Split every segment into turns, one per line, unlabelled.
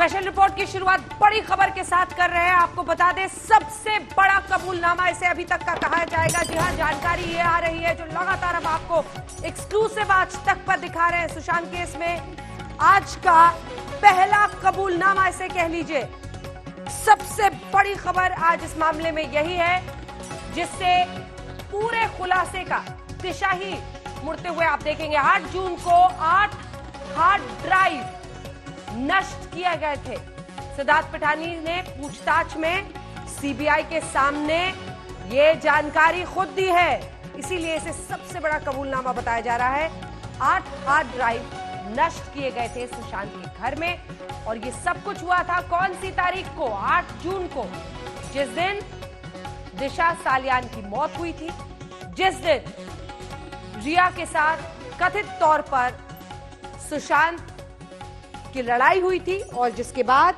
Special report की शुरुआत बड़ी खबर के साथ कर रहे हैं। आपको बता दें, सबसे बड़ा कबूलनामा इसे अभी तक का कहा जाएगा। जी हां, जानकारी ये आ रही है जो लगातार हम आपको एक्सक्लूसिव आज तक पर दिखा रहे हैं। सुशांत केस में आज का पहला कबूलनामा इसे कह लीजिए। सबसे बड़ी खबर आज इस मामले में यही है जिससे पूरे खुलासे का दिशा ही मुड़ते हुए आप देखेंगे। 8 जून को 8 हार्ड ड्राइव नष्ट किए गए थे। सिद्धार्थ पिठानी ने पूछताछ में सीबीआई के सामने ये जानकारी खुद दी है, इसीलिए इसे सबसे बड़ा कबूलनामा बताया जा रहा है। 8 हार्ड ड्राइव नष्ट किए गए थे सुशांत के घर में, और ये सब कुछ हुआ था कौन सी तारीख को? 8 जून को, जिस दिन दिशा सालियान की मौत हुई थी, जिस दिन रिया के साथ कथित तौर पर सुशांत की लड़ाई हुई थी, और जिसके बाद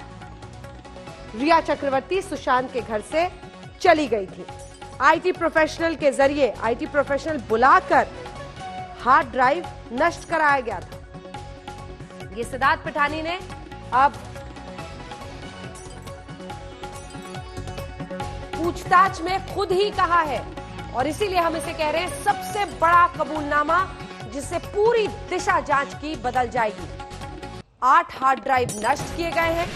रिया चक्रवर्ती सुशांत के घर से चली गई थी। आईटी प्रोफेशनल के जरिए आईटी प्रोफेशनल बुलाकर हार्ड ड्राइव नष्ट कराया गया था। ये सिद्धार्थ पिठानी ने अब पूछताछ में खुद ही कहा है, और इसीलिए हम इसे कह रहे हैं सबसे बड़ा कबूलनामा, जिससे पूरी दिशा जांच की बदल जाएगी। 8 हार्ड ड्राइव नष्ट किए गए हैं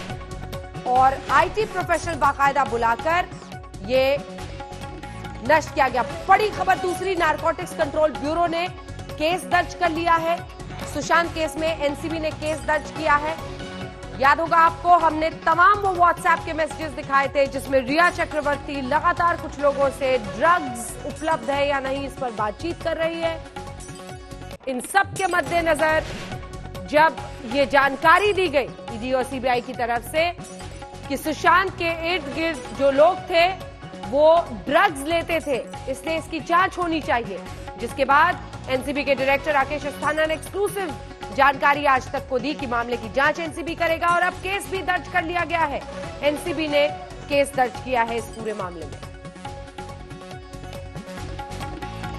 और आईटी प्रोफेशनल बाकायदा बुलाकर ये नष्ट किया गया। बड़ी खबर दूसरी, नारकोटिक्स कंट्रोल ब्यूरो ने केस दर्ज कर लिया है। सुशांत केस में एनसीबी ने केस दर्ज किया है। याद होगा आपको, हमने तमाम वो व्हाट्सएप के मैसेजेस दिखाए थे जिसमें रिया चक्रवर्ती लगातार कुछ लोगों से ड्रग्स उपलब्ध है या नहीं इस पर बातचीत कर रही है। इन सब के मद्देनजर जब ये जानकारी दी गई ईडी और सीबीआई की तरफ से कि सुशांत के इर्द गिर्द जो लोग थे वो ड्रग्स लेते थे, इसलिए इसकी जांच होनी चाहिए, जिसके बाद एनसीबी के डायरेक्टर राकेश अस्थाना ने एक्सक्लूसिव जानकारी आज तक को दी कि मामले की जांच एनसीबी करेगा, और अब केस भी दर्ज कर लिया गया है। एनसीबी ने केस दर्ज किया है इस पूरे मामले में।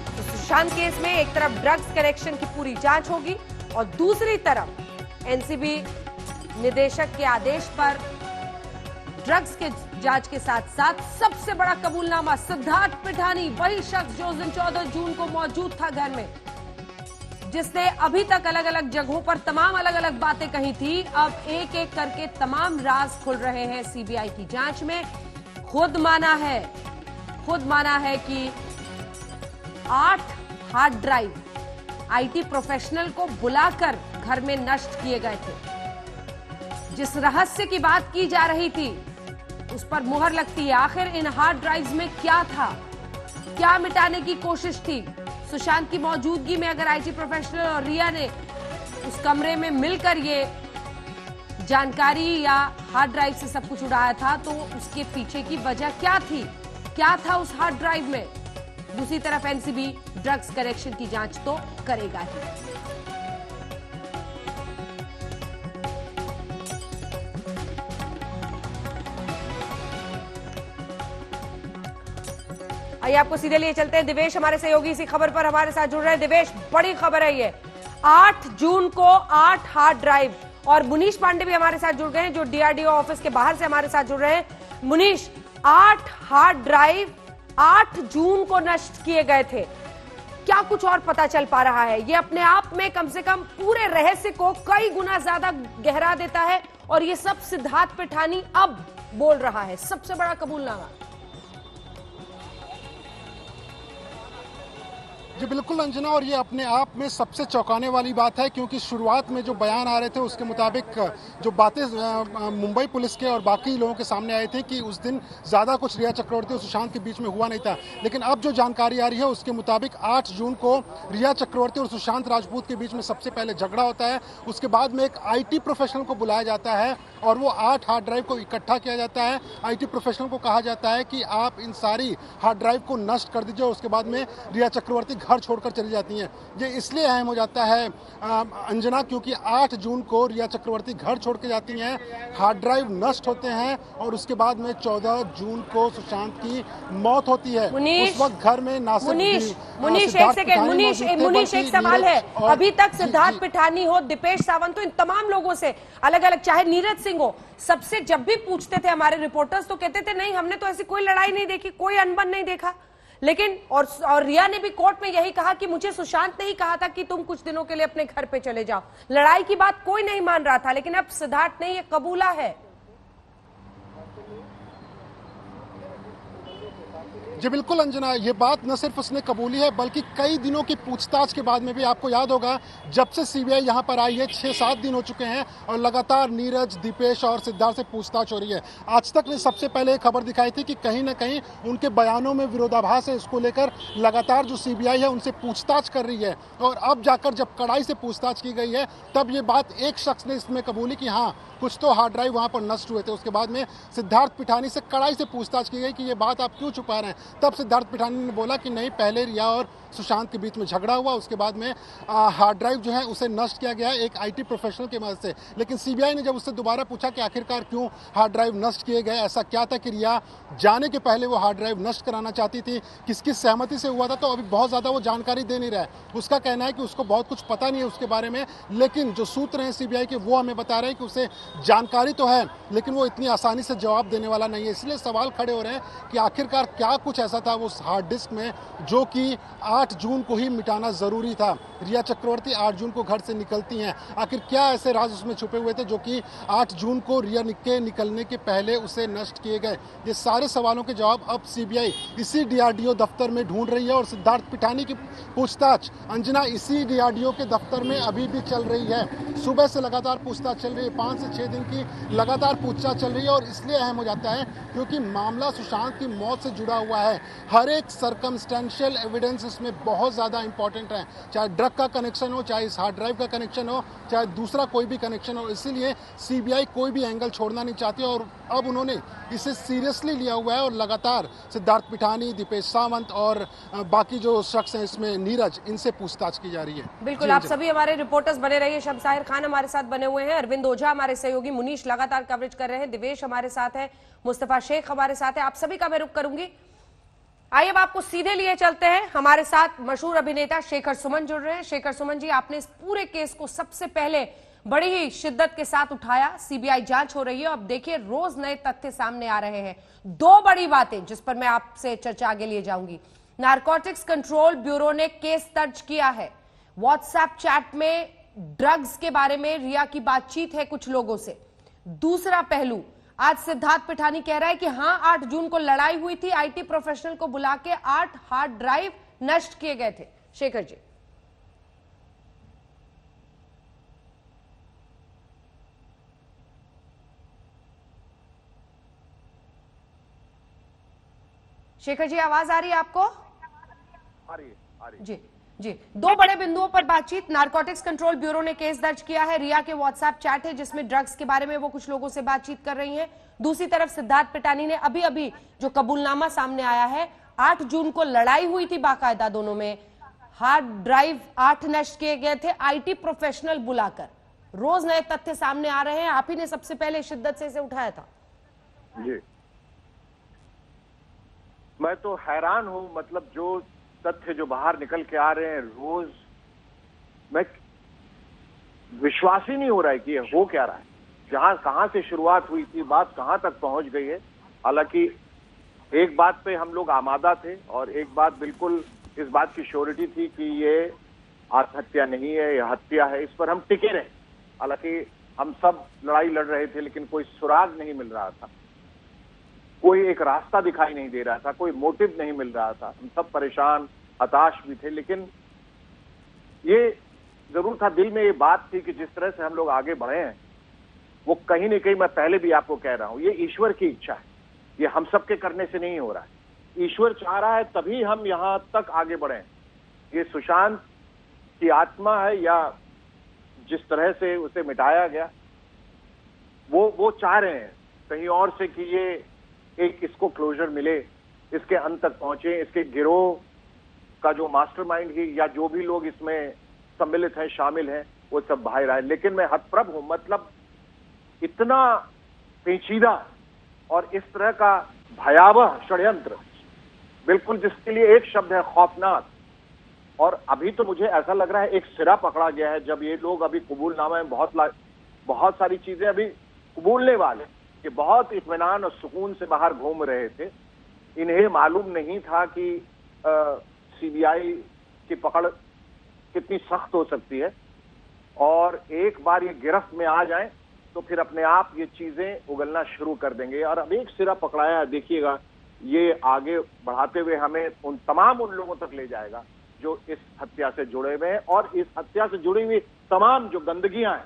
तो सुशांत केस में एक तरफ ड्रग्स कनेक्शन की पूरी जांच होगी और दूसरी तरफ एनसीबी निदेशक के आदेश पर ड्रग्स के जांच के साथ साथ सबसे बड़ा कबूलनामा, सिद्धार्थ पिठानी, वही शख्स जो उस दिन 14 जून को मौजूद था घर में, जिसने अभी तक अलग अलग जगहों पर तमाम अलग अलग बातें कही थी, अब एक एक करके तमाम राज खुल रहे हैं सीबीआई की जांच में। खुद माना है कि 8 हार्ड ड्राइव आईटी प्रोफेशनल को बुलाकर घर में नष्ट किए गए थे। जिस रहस्य की बात की जा रही थी उस पर मुहर लगती है। आखिर इन हार्ड ड्राइव्स में क्या था, क्या मिटाने की कोशिश थी? सुशांत की मौजूदगी में अगर आईटी प्रोफेशनल और रिया ने उस कमरे में मिलकर ये जानकारी या हार्ड ड्राइव से सब कुछ उड़ाया था, तो उसके पीछे की वजह क्या थी, क्या था उस हार्ड ड्राइव में? दूसरी तरफ एनसीबी ड्रग्स कनेक्शन की जांच तो करेगा ही। आइए आपको सीधे लिए चलते हैं। दिवेश हमारे सहयोगी इसी खबर पर हमारे साथ जुड़ रहे हैं। दिवेश, बड़ी खबर है ये, 8 जून को 8 हार्ड ड्राइव, और मुनीश पांडे भी हमारे साथ जुड़ गए हैं जो डीआरडीओ ऑफिस के बाहर से हमारे साथ जुड़ रहे हैं। मुनीश, 8 हार्ड ड्राइव 8 जून को नष्ट किए गए थे, क्या कुछ और पता चल पा रहा है? ये अपने आप में कम से कम पूरे रहस्य को कई गुना ज्यादा गहरा देता है, और ये सब सिद्धार्थ पिठानी अब बोल रहा है, सबसे बड़ा कबूलनामा।
जी बिल्कुल अंजना, और ये अपने आप में सबसे चौंकाने वाली बात है, क्योंकि शुरुआत में जो बयान आ रहे थे उसके मुताबिक जो बातें मुंबई पुलिस के और बाकी लोगों के सामने आए थे कि उस दिन ज़्यादा कुछ रिया चक्रवर्ती और सुशांत के बीच में हुआ नहीं था, लेकिन अब जो जानकारी आ रही है उसके मुताबिक 8 जून को रिया चक्रवर्ती और सुशांत राजपूत के बीच में सबसे पहले झगड़ा होता है। उसके बाद में एक IT प्रोफेशनल को बुलाया जाता है और वो 8 हार्ड ड्राइव को इकट्ठा किया जाता है। IT प्रोफेशनल को कहा जाता है कि आप इन सारी हार्ड ड्राइव को नष्ट कर दीजिए, और उसके बाद में रिया चक्रवर्ती घर छोड़कर चली जाती हैं। ये इसलिए अहम हो जाता है अंजना, क्योंकि 8 जून को रिया चक्रवर्ती घर छोड़ के जाती हैं, हार्ड ड्राइव नष्ट होते हैं, और उसके बाद में 14 जून को सुशांत की मौत होती है। उस वक्त घर में
मुनीश एक सेकंड, मुनीश एक सवाल है। अभी तक सिद्धार्थ पिठानी हो, दीपेश सावंत हो, इन तमाम लोगों से अलग अलग, चाहे नीरज सिंह हो, सबसे जब भी पूछते थे हमारे रिपोर्टर्स तो कहते थे नहीं, हमने तो ऐसी कोई लड़ाई नहीं देखी, कोई अनबन नहीं देखा। लेकिन और रिया ने भी कोर्ट में यही कहा कि मुझे सुशांत ने ही कहा था कि तुम कुछ दिनों के लिए अपने घर पे चले जाओ। लड़ाई की बात कोई नहीं मान रहा था, लेकिन अब सिद्धार्थ ने ये कबूला है।
जी बिल्कुल अंजना, ये बात न सिर्फ उसने कबूली है बल्कि कई दिनों की पूछताछ के बाद में भी। आपको याद होगा जब से सीबीआई यहाँ पर आई है 6-7 दिन हो चुके हैं और लगातार नीरज, दीपेश और सिद्धार्थ से पूछताछ हो रही है। आज तक ने सबसे पहले खबर दिखाई थी कि कहीं ना कहीं उनके बयानों में विरोधाभास है, इसको लेकर लगातार जो सीबीआई है उनसे पूछताछ कर रही है। और अब जाकर जब कड़ाई से पूछताछ की गई है तब ये बात एक शख्स ने इसमें कबूली कि हाँ कुछ तो हार्ड ड्राइव वहाँ पर नष्ट हुए थे। उसके बाद में सिद्धार्थ पिठानी से कड़ाई से पूछताछ की गई कि ये बात आप क्यों छुपा रहे हैं। तब सिद्धार्थ पिठानी ने बोला कि नहीं, पहले रिया और सुशांत के बीच में झगड़ा हुआ, उसके बाद में हार्ड ड्राइव जो है उसे नष्ट किया गया एक आईटी प्रोफेशनल की मदद से। लेकिन सीबीआई ने जब उससे दोबारा पूछा कि आखिरकार क्यों हार्ड ड्राइव नष्ट किए गए, ऐसा क्या था कि रिया जाने के पहले वो हार्ड ड्राइव नष्ट कराना चाहती थी, किसकी सहमति से हुआ था, तो अभी बहुत ज़्यादा वो जानकारी दे नहीं रहा है। उसका कहना है कि उसको बहुत कुछ पता नहीं है उसके बारे में, लेकिन जो सूत्र हैं सीबीआई के वो हमें बता रहे हैं कि उसे जानकारी तो है लेकिन वो इतनी आसानी से जवाब देने वाला नहीं है। इसलिए सवाल खड़े हो रहे हैं कि आखिरकार क्या कुछ ऐसा था वो हार्ड डिस्क में जो कि 8 जून को ही मिटाना जरूरी था। रिया चक्रवर्ती 8 जून को घर से निकलती हैं, आखिर क्या ऐसे राज उसमें छुपे हुए थे जो कि 8 जून को रिया के निकलने के पहले उसे नष्ट किए गए। ये सारे सवालों के जवाब अब सीबीआई इसी डीआरडीओ दफ्तर में ढूंढ रही है और सिद्धार्थ पिठानी की पूछताछ अंजना इसी डीआरडीओ के दफ्तर में अभी भी चल रही है। सुबह से लगातार पूछताछ चल रही है, 5 से 6 दिन की लगातार पूछताछ चल रही है और इसलिए अहम हो जाता है क्योंकि मामला सुशांत की मौत से जुड़ा हुआ है। हर एक सर्कमस्टेंशियल एविडेंस इसमें बहुत ज़्यादा इंपॉर्टेंट है, चाहे ड्रग का कनेक्शन हो, चाहे इस हार्ड ड्राइव का कनेक्शन हो, चाहे दूसरा कोई भी कनेक्शन हो। इसीलिए सीबीआई कोई भी एंगल छोड़ना नहीं चाहती और अब उन्होंने इसे सीरियसली लिया हुआ है और लगातार सिद्धार्थ पिठानी, दीपेश सावंत और बाकी जो शख्स हैं इसमें नीरज, इनसे पूछताछ की जा रही है।
बिल्कुल, आप सभी हमारे रिपोर्टर्स बने रहिए। शमशाहिर खान हमारे साथ बने हुए हैं, अरविंद ओझा हमारे सहयोगी, मुनीश लगातार कवरेज कर रहे हैं, दिवेश हमारे साथ है, मुस्तफा शेख हमारे साथ है। आप सभी का मैं रुख करूंगी। आइए अब आपको सीधे लिए चलते हैं, हमारे साथ मशहूर अभिनेता शेखर सुमन जुड़ रहे हैं। शेखर सुमन जी, आपने इस पूरे केस को सबसे पहले बड़ी ही शिद्दत के साथ उठाया, सीबीआई जांच हो रही है, अब देखिए रोज नए तथ्य सामने आ रहे हैं। 2 बड़ी बातें जिस पर मैं आपसे चर्चा आगे लिए जाऊंगी। नारकोटिक्स कंट्रोल ब्यूरो ने केस दर्ज किया है, व्हाट्सएप चैट में ड्रग्स के बारे में रिया की बातचीत है कुछ लोगों से। दूसरा पहलू, आज सिद्धार्थ पिठानी कह रहा है कि हां 8 जून को लड़ाई हुई थी, आईटी प्रोफेशनल को बुला के 8 हार्ड ड्राइव नष्ट किए गए थे। शेखर जी, शेखर जी आवाज आ रही है आपको?
आ रही है।
जी जी, 2 बड़े बिंदुओं पर बातचीत। नारकोटिक्स कंट्रोल ब्यूरो ने केस दर्ज किया है, रिया के व्हाट्सएप चैट है जिसमें ड्रग्स के बारे में वो कुछ लोगों से बातचीत कर रही हैं। दूसरी तरफ सिद्धार्थ पिठानी ने अभी अभी जो कबूलनामा सामने आया है, 8 जून को लड़ाई हुई थी बाकायदा दोनों में, हार्ड ड्राइव 8 नष्ट किए गए थे आईटी प्रोफेशनल बुलाकर। रोज नए तथ्य सामने आ रहे हैं, आप ही ने सबसे पहले शिद्दत से इसे उठाया था।
जी, मैं तो हैरान हूं, मतलब जो तथ्य जो बाहर निकल के आ रहे हैं रोज, मैं विश्वास ही नहीं हो रहा है कि ये हो क्या रहा है। जहां कहां से शुरुआत हुई थी, बात कहां तक पहुंच गई है। हालांकि एक बात पे हम लोग आमादा थे और एक बात बिल्कुल इस बात की श्योरिटी थी कि ये आत्महत्या नहीं है, यह हत्या है, इस पर हम टिके रहे। हालांकि हम सब लड़ाई लड़ रहे थे लेकिन कोई सुराग नहीं मिल रहा था, कोई एक रास्ता दिखाई नहीं दे रहा था, कोई मोटिव नहीं मिल रहा था। हम सब परेशान, हताश भी थे, लेकिन ये जरूर था, दिल में ये बात थी कि जिस तरह से हम लोग आगे बढ़े हैं वो कहीं न कहीं, मैं पहले भी आपको कह रहा हूं, ये ईश्वर की इच्छा है, ये हम सबके करने से नहीं हो रहा है। ईश्वर चाह रहा है तभी हम यहां तक आगे बढ़े। ये सुशांत की आत्मा है या जिस तरह से उसे मिटाया गया, वो चाह रहे हैं कहीं और से कि ये एक इसको क्लोजर मिले, इसके अंत तक पहुंचे, इसके गिरोह का जो मास्टरमाइंड ही या जो भी लोग इसमें सम्मिलित हैं, शामिल हैं, वो सब बाहर आए। लेकिन मैं हतप्रभ हूं, मतलब इतना पेचीदा और इस तरह का भयावह षड्यंत्र, बिल्कुल जिसके लिए एक शब्द है, खौफनाक। और अभी तो मुझे ऐसा लग रहा है एक सिरा पकड़ा गया है, जब ये लोग अभी कबूलनामा में बहुत सारी चीजें अभी कबूलने वाले कि बहुत इत्मीनान और सुकून से बाहर घूम रहे थे। इन्हें मालूम नहीं था कि सीबीआई की पकड़ कितनी सख्त हो सकती है, और एक बार ये गिरफ्त में आ जाएं तो फिर अपने आप ये चीजें उगलना शुरू कर देंगे। और अब एक सिरा पकड़ाया है, देखिएगा ये आगे बढ़ाते हुए हमें उन लोगों तक ले जाएगा जो इस हत्या से जुड़े हुए हैं, और इस हत्या से जुड़ी हुई तमाम जो गंदगियां हैं,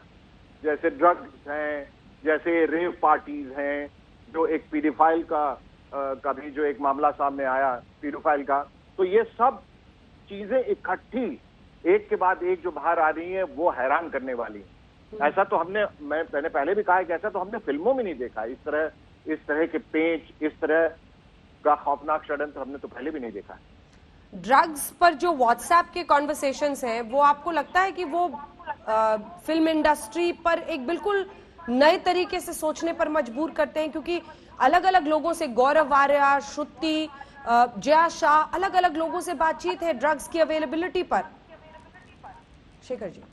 जैसे ड्रग्स हैं, जैसे रेव पार्टीज हैं, जो एक पीडोफाइल का भी जो एक मामला सामने आया पीडोफाइल का, तो ये सब चीजें इकट्ठी एक के बाद एक जो बाहर आ रही है वो हैरान करने वाली है। ऐसा तो मैंने पहले भी कहा है कि ऐसा तो हमने फिल्मों में नहीं देखा। इस तरह के पेंच, इस तरह का खौफनाक षड्यंत्र हमने तो पहले भी नहीं देखा है।
ड्रग्स पर जो व्हाट्सएप के कॉन्वर्सेशंस हैं, वो आपको लगता है कि वो फिल्म इंडस्ट्री पर एक बिल्कुल नए तरीके से सोचने पर मजबूर करते हैं? क्योंकि अलग अलग लोगों से, गौरव आर्या, श्रुति, जया शाह, अलग अलग लोगों से बातचीत है ड्रग्स की अवेलेबिलिटी पर। शेखर जी।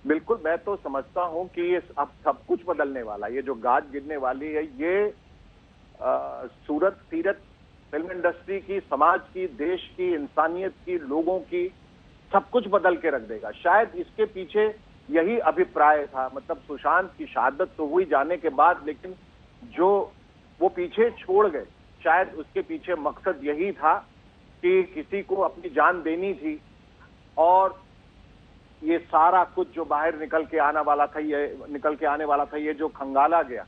बिल्कुल, मैं तो समझता हूं कि ये अब सब कुछ बदलने वाला, ये जो गाज गिरने वाली है, ये सूरत सीरत फिल्म इंडस्ट्री की, समाज की, देश की, इंसानियत की, लोगों की, सब कुछ बदल के रख देगा। शायद इसके पीछे यही अभिप्राय था। मतलब सुशांत की शहादत तो हुई जाने के बाद, लेकिन जो वो पीछे छोड़ गए, शायद उसके पीछे मकसद यही था कि किसी को अपनी जान देनी थी, और ये सारा कुछ जो बाहर निकल के आने वाला था, ये जो खंगाला गया,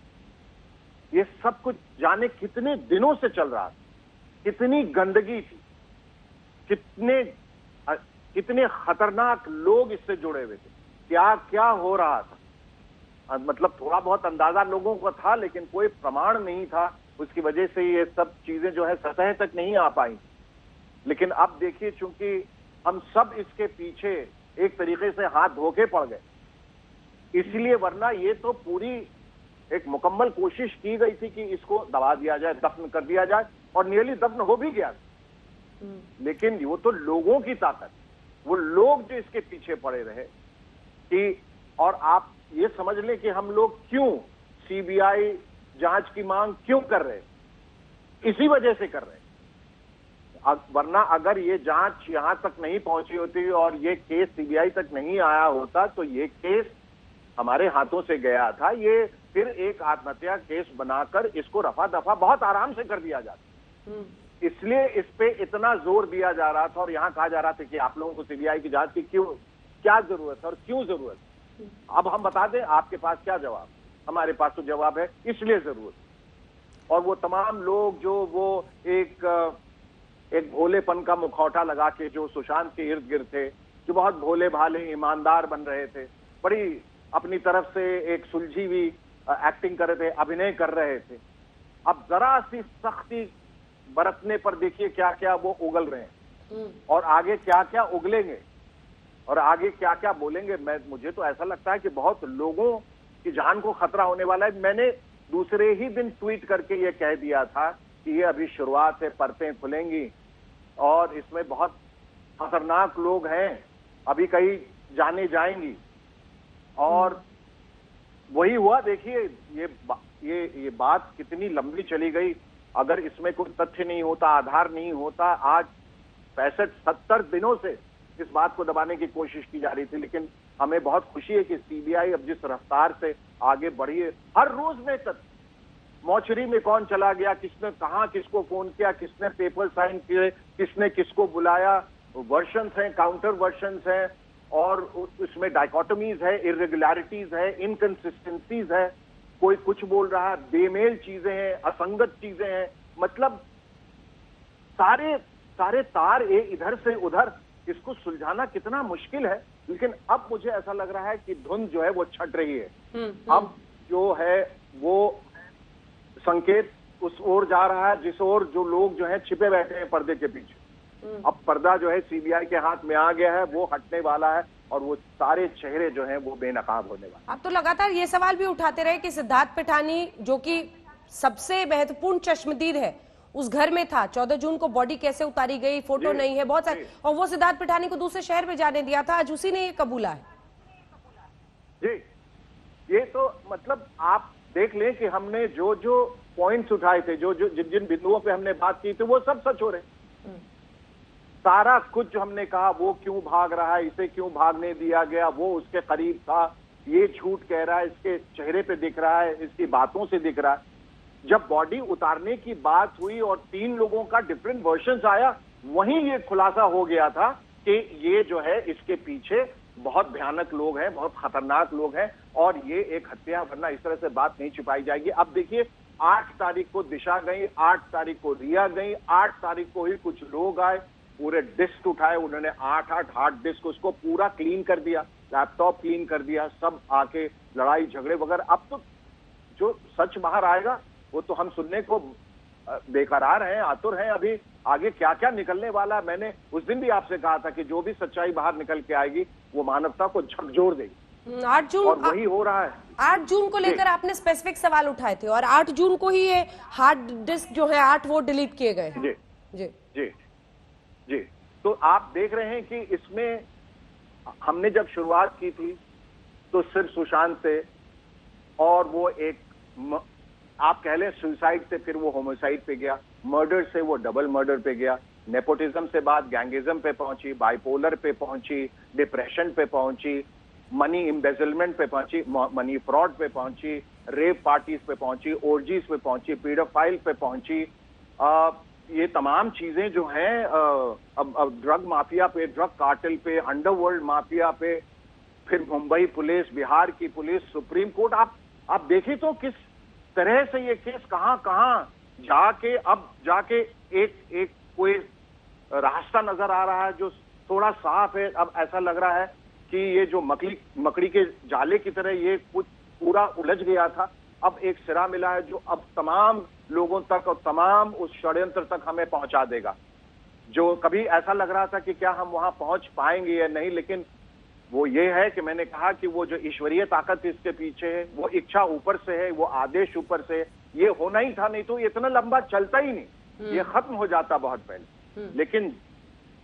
ये सब कुछ जाने कितने दिनों से चल रहा था, कितनी गंदगी थी, कितने खतरनाक लोग इससे जुड़े हुए थे, क्या क्या हो रहा था। मतलब थोड़ा बहुत अंदाजा लोगों को था, लेकिन कोई प्रमाण नहीं था। उसकी वजह से ये सब चीजें जो है सतह तक नहीं आ पाई। लेकिन अब देखिए, चूंकि हम सब इसके पीछे एक तरीके से हाथ धो के पड़ गए, इसलिए, वरना ये तो पूरी एक मुकम्मल कोशिश की गई थी कि इसको दबा दिया जाए, दफन कर दिया जाए, और नियरली दफन हो भी गया। लेकिन वो तो लोगों की ताकत, वो लोग जो इसके पीछे पड़े रहे कि, और आप ये समझ लें कि हम लोग क्यों सीबीआई जांच की मांग क्यों कर रहे, इसी वजह से कर रहे। वरना अगर ये जांच यहां तक नहीं पहुंची होती और ये केस सीबीआई तक नहीं आया होता, तो ये केस हमारे हाथों से गया था, ये फिर एक आत्महत्या केस बनाकर इसको रफा दफा बहुत आराम से कर दिया जाता। इसलिए इस पे इतना जोर दिया जा रहा था, और यहां कहा जा रहा था कि आप लोगों को सीबीआई की जांच की क्या जरूरत है और क्यों जरूरत है। अब हम बता दें आपके पास क्या जवाब, हमारे पास तो जवाब है, इसलिए जरूरत। और वो तमाम लोग जो वो एक भोलेपन का मुखौटा लगा के जो सुशांत के इर्द गिर्द थे, जो बहुत भोले भाले ईमानदार बन रहे थे, बड़ी अपनी तरफ से एक सुलझी हुई एक्टिंग कर रहे थे, अभिनय कर रहे थे, अब जरा सी सख्ती बरतने पर देखिए क्या क्या वो उगल रहे हैं, और आगे क्या क्या उगलेंगे, और आगे क्या क्या बोलेंगे। मुझे तो ऐसा लगता है कि बहुत लोगों की जान को खतरा होने वाला है। मैंने दूसरे ही दिन ट्वीट करके ये कह दिया था कि ये अभी शुरुआत है, परतें खुलेंगी, और इसमें बहुत खतरनाक लोग हैं, अभी कई जाने जाएंगी। और वही हुआ। देखिए ये बात कितनी लंबी चली गई। अगर इसमें कोई तथ्य नहीं होता, आधार नहीं होता, आज 65-70 दिनों से इस बात को दबाने की कोशिश की जा रही थी। लेकिन हमें बहुत खुशी है कि सीबीआई अब जिस रफ्तार से आगे बढ़ी है, हर रोज में तथ्य, मौचरी में कौन चला गया, किसने कहां किसको फोन किया, किसने पेपर साइन किए, किसने किसको बुलाया, वर्शंस हैं, काउंटर वर्शंस हैं, और उसमें डायकोटमीज है, इरेगुलरिटीज है, इनकंसिस्टेंसीज है, कोई कुछ बोल रहा है, बेमेल चीजें हैं, असंगत चीजें हैं। मतलब सारे तार इधर से उधर, इसको सुलझाना कितना मुश्किल है। लेकिन अब मुझे ऐसा लग रहा है कि धुंध जो है वो छट रही है। अब जो है वो संकेत उस ओर जा रहा है जिस ओर जो लोग जो है छिपे बैठे हैं पर्दे के पीछे। अब पर्दा जो है सीबीआई के हाथ में आ गया है, वो हटने वाला है, और वो सारे चेहरे जो हैं वो बेनकाब होने वाले।
आप तो लगातार ये सवाल भी उठाते रहे कि सिद्धार्थ पिठानी, जो कि सबसे महत्वपूर्ण चश्मदीद है, उस घर में था। 14 जून को बॉडी कैसे उतारी गई, फोटो नहीं है, बहुत सारे, और वो सिद्धार्थ पिठानी को दूसरे शहर में जाने दिया था, आज उसी ने ये कबूला है।
जी, ये तो मतलब आप देख लें कि हमने जो जो पॉइंट्स उठाए थे, जो जो जिन जिन बिंदुओं पे हमने बात की थी, वो सब सच हो रहे। सारा कुछ जो हमने कहा, वो क्यों भाग रहा है, इसे क्यों भागने दिया गया, वो उसके करीब था, ये झूठ कह रहा है, इसके चेहरे पे दिख रहा है, इसकी बातों से दिख रहा है। जब बॉडी उतारने की बात हुई और 3 लोगों का डिफरेंट वर्जन्स आया, वहीं ये खुलासा हो गया था कि ये जो है इसके पीछे बहुत भयानक लोग हैं, बहुत खतरनाक लोग हैं और ये एक हत्या, वरना इस तरह से बात नहीं छुपाई जाएगी। अब देखिए 8 तारीख को दिशा गई, 8 तारीख को रिया गई, 8 तारीख को ही कुछ लोग आए, पूरे डिस्क उठाए, उन्होंने 8 हार्ड डिस्क उसको पूरा क्लीन कर दिया, लैपटॉप क्लीन कर दिया, सब आके लड़ाई झगड़े वगैरह। अब तो जो सच बाहर आएगा वो तो हम सुनने को बेकरार हैं, आतुर हैं। अभी आगे क्या क्या निकलने वाला है, मैंने उस दिन भी आपसे कहा था कि जो भी सच्चाई बाहर निकल के आएगी वो मानवता को झकझोर देगी।
8 जून
और वही हो रहा है।
8 जून को लेकर आपने स्पेसिफिक सवाल उठाए थे और 8 जून को ही ये हार्ड डिस्क जो है 8 वो डिलीट किए गए।
जी
जी
जी जी। तो आप देख रहे हैं कि इसमें हमने जब शुरुआत की थी तो सिर्फ सुशांत से, और वो एक आप कह लें सुसाइड से फिर वो होमिसाइड पे गया, मर्डर से वो डबल मर्डर पे गया, नेपोटिज्म से बात गैंगिज्म पे पहुंची, बाइपोलर पे पहुंची, डिप्रेशन पे पहुंची, मनी एम्बेजलमेंट पे पहुंची, मनी फ्रॉड पे पहुंची, रेप पार्टीज पे पहुंची, ओर्जीज पे पहुंची, पीडोफाइल पे पहुंची। ये तमाम चीजें जो हैं अब ड्रग माफिया पे, ड्रग कार्टेल पे, अंडरवर्ल्ड माफिया पे, फिर मुंबई पुलिस, बिहार की पुलिस, सुप्रीम कोर्ट। आप देखिए तो किस तरह से ये केस कहां जाके अब जाके एक कोई रास्ता नजर आ रहा है जो थोड़ा साफ है। अब ऐसा लग रहा है कि ये जो मकड़ी के जाले की तरह ये कुछ पूरा उलझ गया था, अब एक सिरा मिला है जो अब तमाम लोगों तक और तमाम उस षड्यंत्र तक हमें पहुंचा देगा। जो कभी ऐसा लग रहा था कि क्या हम वहां पहुंच पाएंगे या नहीं, लेकिन वो ये है कि मैंने कहा कि वो जो ईश्वरीय ताकत इसके पीछे है, वो इच्छा ऊपर से है, वो आदेश ऊपर से है। ये होना ही था, नहीं तो इतना लंबा चलता ही नहीं, ये खत्म हो जाता बहुत पहले। लेकिन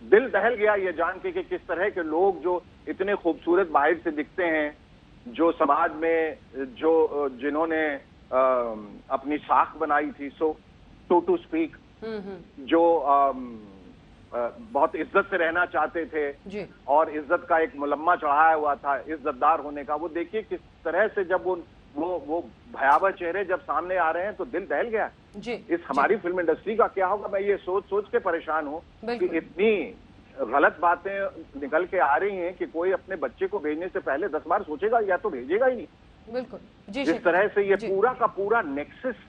दिल दहल गया ये जान के कि किस तरह के लोग जो इतने खूबसूरत बाहर से दिखते हैं, जो समाज में जिन्होंने अपनी साख बनाई थी, सो टू स्पीक, जो बहुत इज्जत से रहना चाहते थे
जी। और
इज्जत का एक मुलम्मा चढ़ाया हुआ था इज्जतदार होने का, वो देखिए किस तरह से जब वो भयावह चेहरे जब सामने आ रहे हैं तो दिल दहल गया
जी।
इस हमारी फिल्म इंडस्ट्री का क्या होगा। मैं ये सोच के परेशान हूँ कि इतनी गलत बातें निकल के आ रही हैं कि कोई अपने बच्चे को भेजने से पहले 10 बार सोचेगा या तो भेजेगा ही नहीं।
बिल्कुल जी।
जिस तरह से ये पूरा का पूरा नेक्सस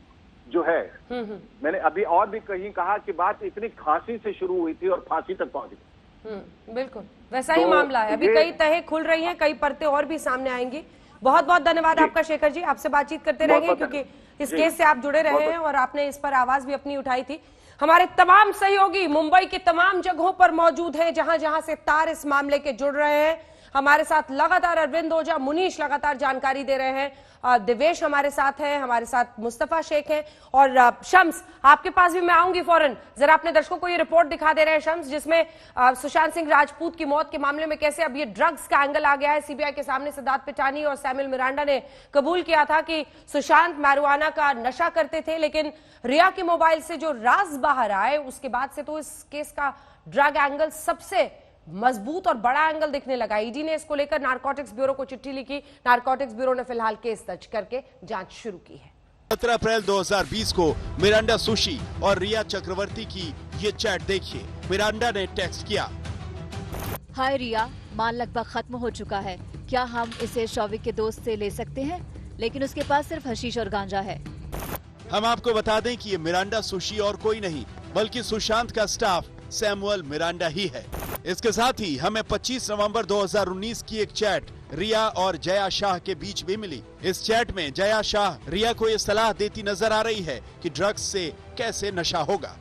जो है, मैंने अभी और भी कहीं कहा कि बात इतनी खांसी से शुरू हुई थी और फांसी तक पहुंच गई।
बिल्कुल वैसा ही मामला है। अभी कई तहें खुल रही हैं, कई परतें और भी सामने आएंगी। बहुत बहुत धन्यवाद आपका शेखर जी, आपसे बातचीत करते रहेंगे क्योंकि इस केस से आप जुड़े रहे हैं और आपने इस पर आवाज भी अपनी उठाई थी। हमारे तमाम सहयोगी मुंबई के तमाम जगहों पर मौजूद हैं जहां जहां से तार इस मामले के जुड़ रहे हैं। हमारे साथ लगातार अरविंद ओझा, मुनीश लगातार जानकारी दे रहे हैं, दिवेश हमारे साथ हैं, हमारे साथ मुस्तफा शेख हैं और शम्स, आपके पास भी मैं आऊंगी फौरन। जरा अपने दर्शकों को ये रिपोर्ट दिखा दे रहे हैं शम्स, जिसमें सुशांत सिंह राजपूत की मौत के मामले में कैसे अब ये ड्रग्स का एंगल आ गया है। सीबीआई के सामने सिद्धार्थ पिटानी और सैमुअल मिरांडा ने कबूल किया था कि सुशांत मैरिजुआना का नशा करते थे, लेकिन रिया के मोबाइल से जो राज बाहर आए उसके बाद से तो इस केस का ड्रग एंगल सबसे मजबूत और बड़ा एंगल दिखने लगा। ईडी ने इसको लेकर नारकोटिक्स ब्यूरो को चिट्ठी लिखी। नारकोटिक्स ब्यूरो ने फिलहाल केस दर्ज करके जांच शुरू की है।
17 अप्रैल 2020 को मिरांडा सुशी और रिया चक्रवर्ती की ये चैट देखिए। मिरांडा ने टेक्स्ट किया,
हाय रिया, माल लगभग खत्म हो चुका है, क्या हम इसे शौविक के दोस्त से ले सकते हैं? लेकिन उसके पास सिर्फ हशीश और गांजा है।
हम आपको बता दें कि ये मिरांडा सुशी और कोई नहीं बल्कि सुशांत का स्टाफ सैमुअल मिरांडा ही है। इसके साथ ही हमें 25 नवंबर 2019 की एक चैट रिया और जया शाह के बीच भी मिली। इस चैट में जया शाह रिया को ये सलाह देती नजर आ रही है कि ड्रग्स से कैसे नशा होगा।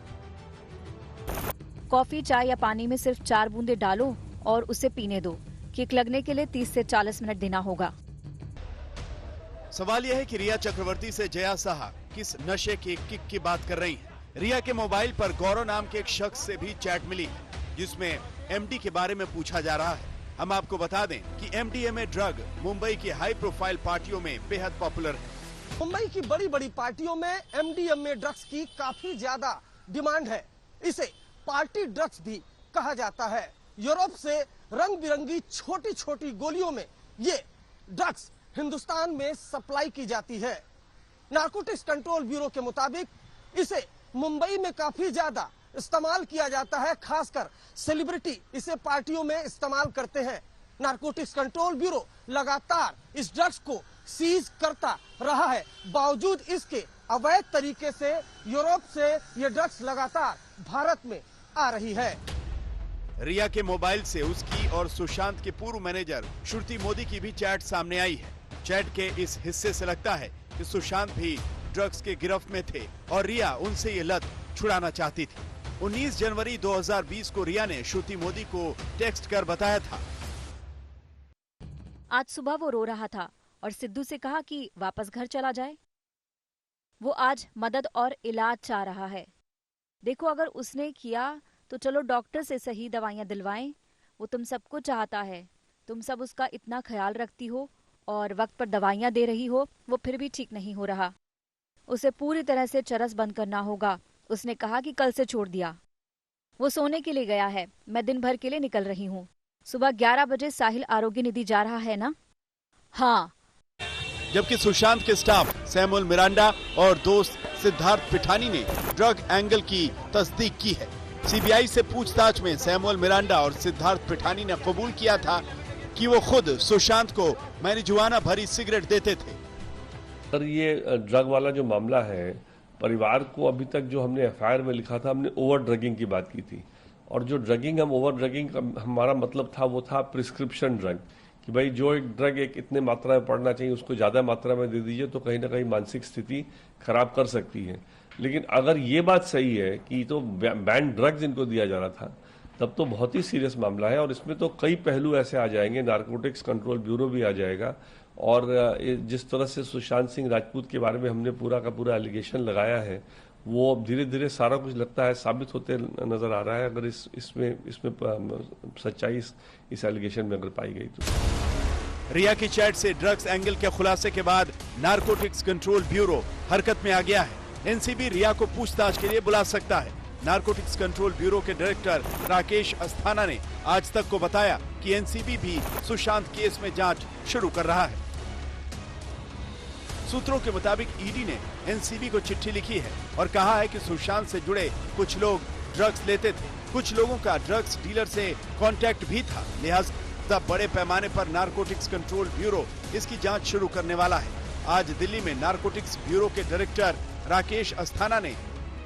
कॉफी, चाय या पानी में सिर्फ 4 बूंदे डालो और उसे पीने दो। किक लगने के लिए 30 से 40 मिनट देना होगा।
सवाल यह है कि रिया चक्रवर्ती से जया शाह किस नशे के किक की बात कर रही हैं। रिया के मोबाइल पर गौरव नाम के एक शख्स से भी चैट मिली है जिसमें एमडी के बारे में पूछा जा रहा है। हम आपको बता दें कि एमडीएमए ड्रग मुंबई की हाई प्रोफाइल पार्टियों में बेहद पॉपुलर है।
मुंबई की बड़ी बड़ी पार्टियों में एमडीएमए ड्रग्स की काफी ज्यादा डिमांड है। इसे पार्टी ड्रग्स भी कहा जाता है। यूरोप से रंग बिरंगी छोटी छोटी गोलियों में ये ड्रग्स हिंदुस्तान में सप्लाई की जाती है। नारकोटिक्स कंट्रोल ब्यूरो के मुताबिक इसे मुंबई में काफी ज्यादा इस्तेमाल किया जाता है, खासकर सेलिब्रिटी इसे पार्टियों में इस्तेमाल करते हैं। नारकोटिक्स कंट्रोल ब्यूरो लगातार इस ड्रग्स को सीज करता रहा है। बावजूद इसके अवैध तरीके से यूरोप से ये ड्रग्स लगातार भारत में आ रही है।
रिया के मोबाइल से उसकी और सुशांत के पूर्व मैनेजर श्रुति मोदी की भी चैट सामने आई है। चैट के इस हिस्से से लगता है कि सुशांत भी ड्रग्स के गिरफ्त में थे और रिया उनसे ये लत छुड़ाना चाहती थी। 19 जनवरी 2020 को रिया ने श्रुति मोदी को टेक्स्ट कर बताया था।
आज सुबह वो रो रहा था और सिद्धू से कहा कि वापस घर चला जाए। वो आज मदद और इलाज चाह रहा है। देखो, अगर उसने किया तो चलो डॉक्टर से सही दवाइयां दिलवाएं। वो तुम सबको चाहता है। तुम सब उसका इतना ख्याल रखती हो और वक्त पर दवाइयां दे रही हो, वो फिर भी ठीक नहीं हो रहा। उसे पूरी तरह से चरस बंद करना होगा। उसने कहा कि कल से छोड़ दिया। वो सोने के लिए गया है। मैं दिन भर के लिए निकल रही हूँ। सुबह 11 बजे साहिल आरोग्य निधि जा रहा है ना? हाँ।
जबकि सुशांत के स्टाफ सैमुअल मिरांडा और दोस्त सिद्धार्थ पिठानी ने ड्रग एंगल की तस्दीक की है। सीबीआई से पूछताछ में सैमुअल मिरांडा और सिद्धार्थ पिठानी ने कबूल किया था कि वो खुद सुशांत को मैरिजुआना भरी सिगरेट देते थे।
सर, ये ड्रग वाला जो मामला है, परिवार को अभी तक जो हमने एफआईआर में लिखा था, हमने ओवर ड्रगिंग की बात की थी। और जो ड्रगिंग, हम ओवर ड्रगिंग का हमारा मतलब था वो था प्रिस्क्रिप्शन ड्रग, कि भाई जो एक ड्रग एक इतने मात्रा में पड़ना चाहिए उसको ज़्यादा मात्रा में दे दीजिए तो कहीं ना कहीं मानसिक स्थिति खराब कर सकती है। लेकिन अगर ये बात सही है कि तो बैन ड्रग्स इनको दिया जा रहा था, तब तो बहुत ही सीरियस मामला है। और इसमें तो कई पहलू ऐसे आ जाएंगे, नारकोटिक्स कंट्रोल ब्यूरो भी आ जाएगा। और जिस तरह से सुशांत सिंह राजपूत के बारे में हमने पूरा का पूरा एलिगेशन लगाया है, वो अब धीरे धीरे सारा कुछ लगता है साबित होते नजर आ रहा है। अगर इसमें सच्चाई इस एलिगेशन में अगर पाई गई तो।
रिया की चैट से ड्रग्स एंगल के खुलासे के बाद नारकोटिक्स कंट्रोल ब्यूरो हरकत में आ गया है। एनसीबी रिया को पूछताछ के लिए बुला सकता है। नारकोटिक्स कंट्रोल ब्यूरो के डायरेक्टर राकेश अस्थाना ने आज तक को बताया कि एनसीबी भी सुशांत केस में जांच शुरू कर रहा है। सूत्रों के मुताबिक ईडी ने एनसीबी को चिट्ठी लिखी है और कहा है कि सुशांत से जुड़े कुछ लोग ड्रग्स लेते थे। कुछ लोगों का ड्रग्स डीलर से कांटेक्ट भी था। लिहाजा बड़े पैमाने पर नारकोटिक्स कंट्रोल ब्यूरो इसकी जांच शुरू करने वाला है। आज दिल्ली में नारकोटिक्स ब्यूरो के डायरेक्टर राकेश अस्थाना ने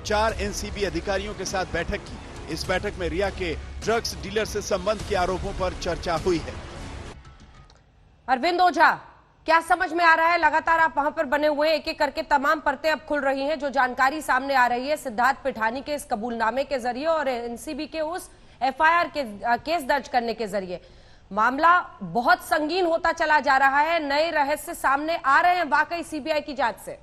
4 एनसीबी अधिकारियों के साथ बैठक की। इस बैठक में रिया के ड्रग्स डीलर से संबंध के आरोपों पर चर्चा हुई है।
अरविंद ओझा, क्या समझ में आ रहा है? लगातार आप वहां पर बने हुए हैं, एक एक करके तमाम परतें अब खुल रही हैं। जो जानकारी सामने आ रही है सिद्धार्थ पिठानी के इस कबूलनामे के जरिए और एनसीबी के उस एफआईआर के केस दर्ज करने के जरिए मामला बहुत संगीन होता चला जा रहा है। नए रहस्य सामने आ रहे हैं वाकई सीबीआई की जांच से।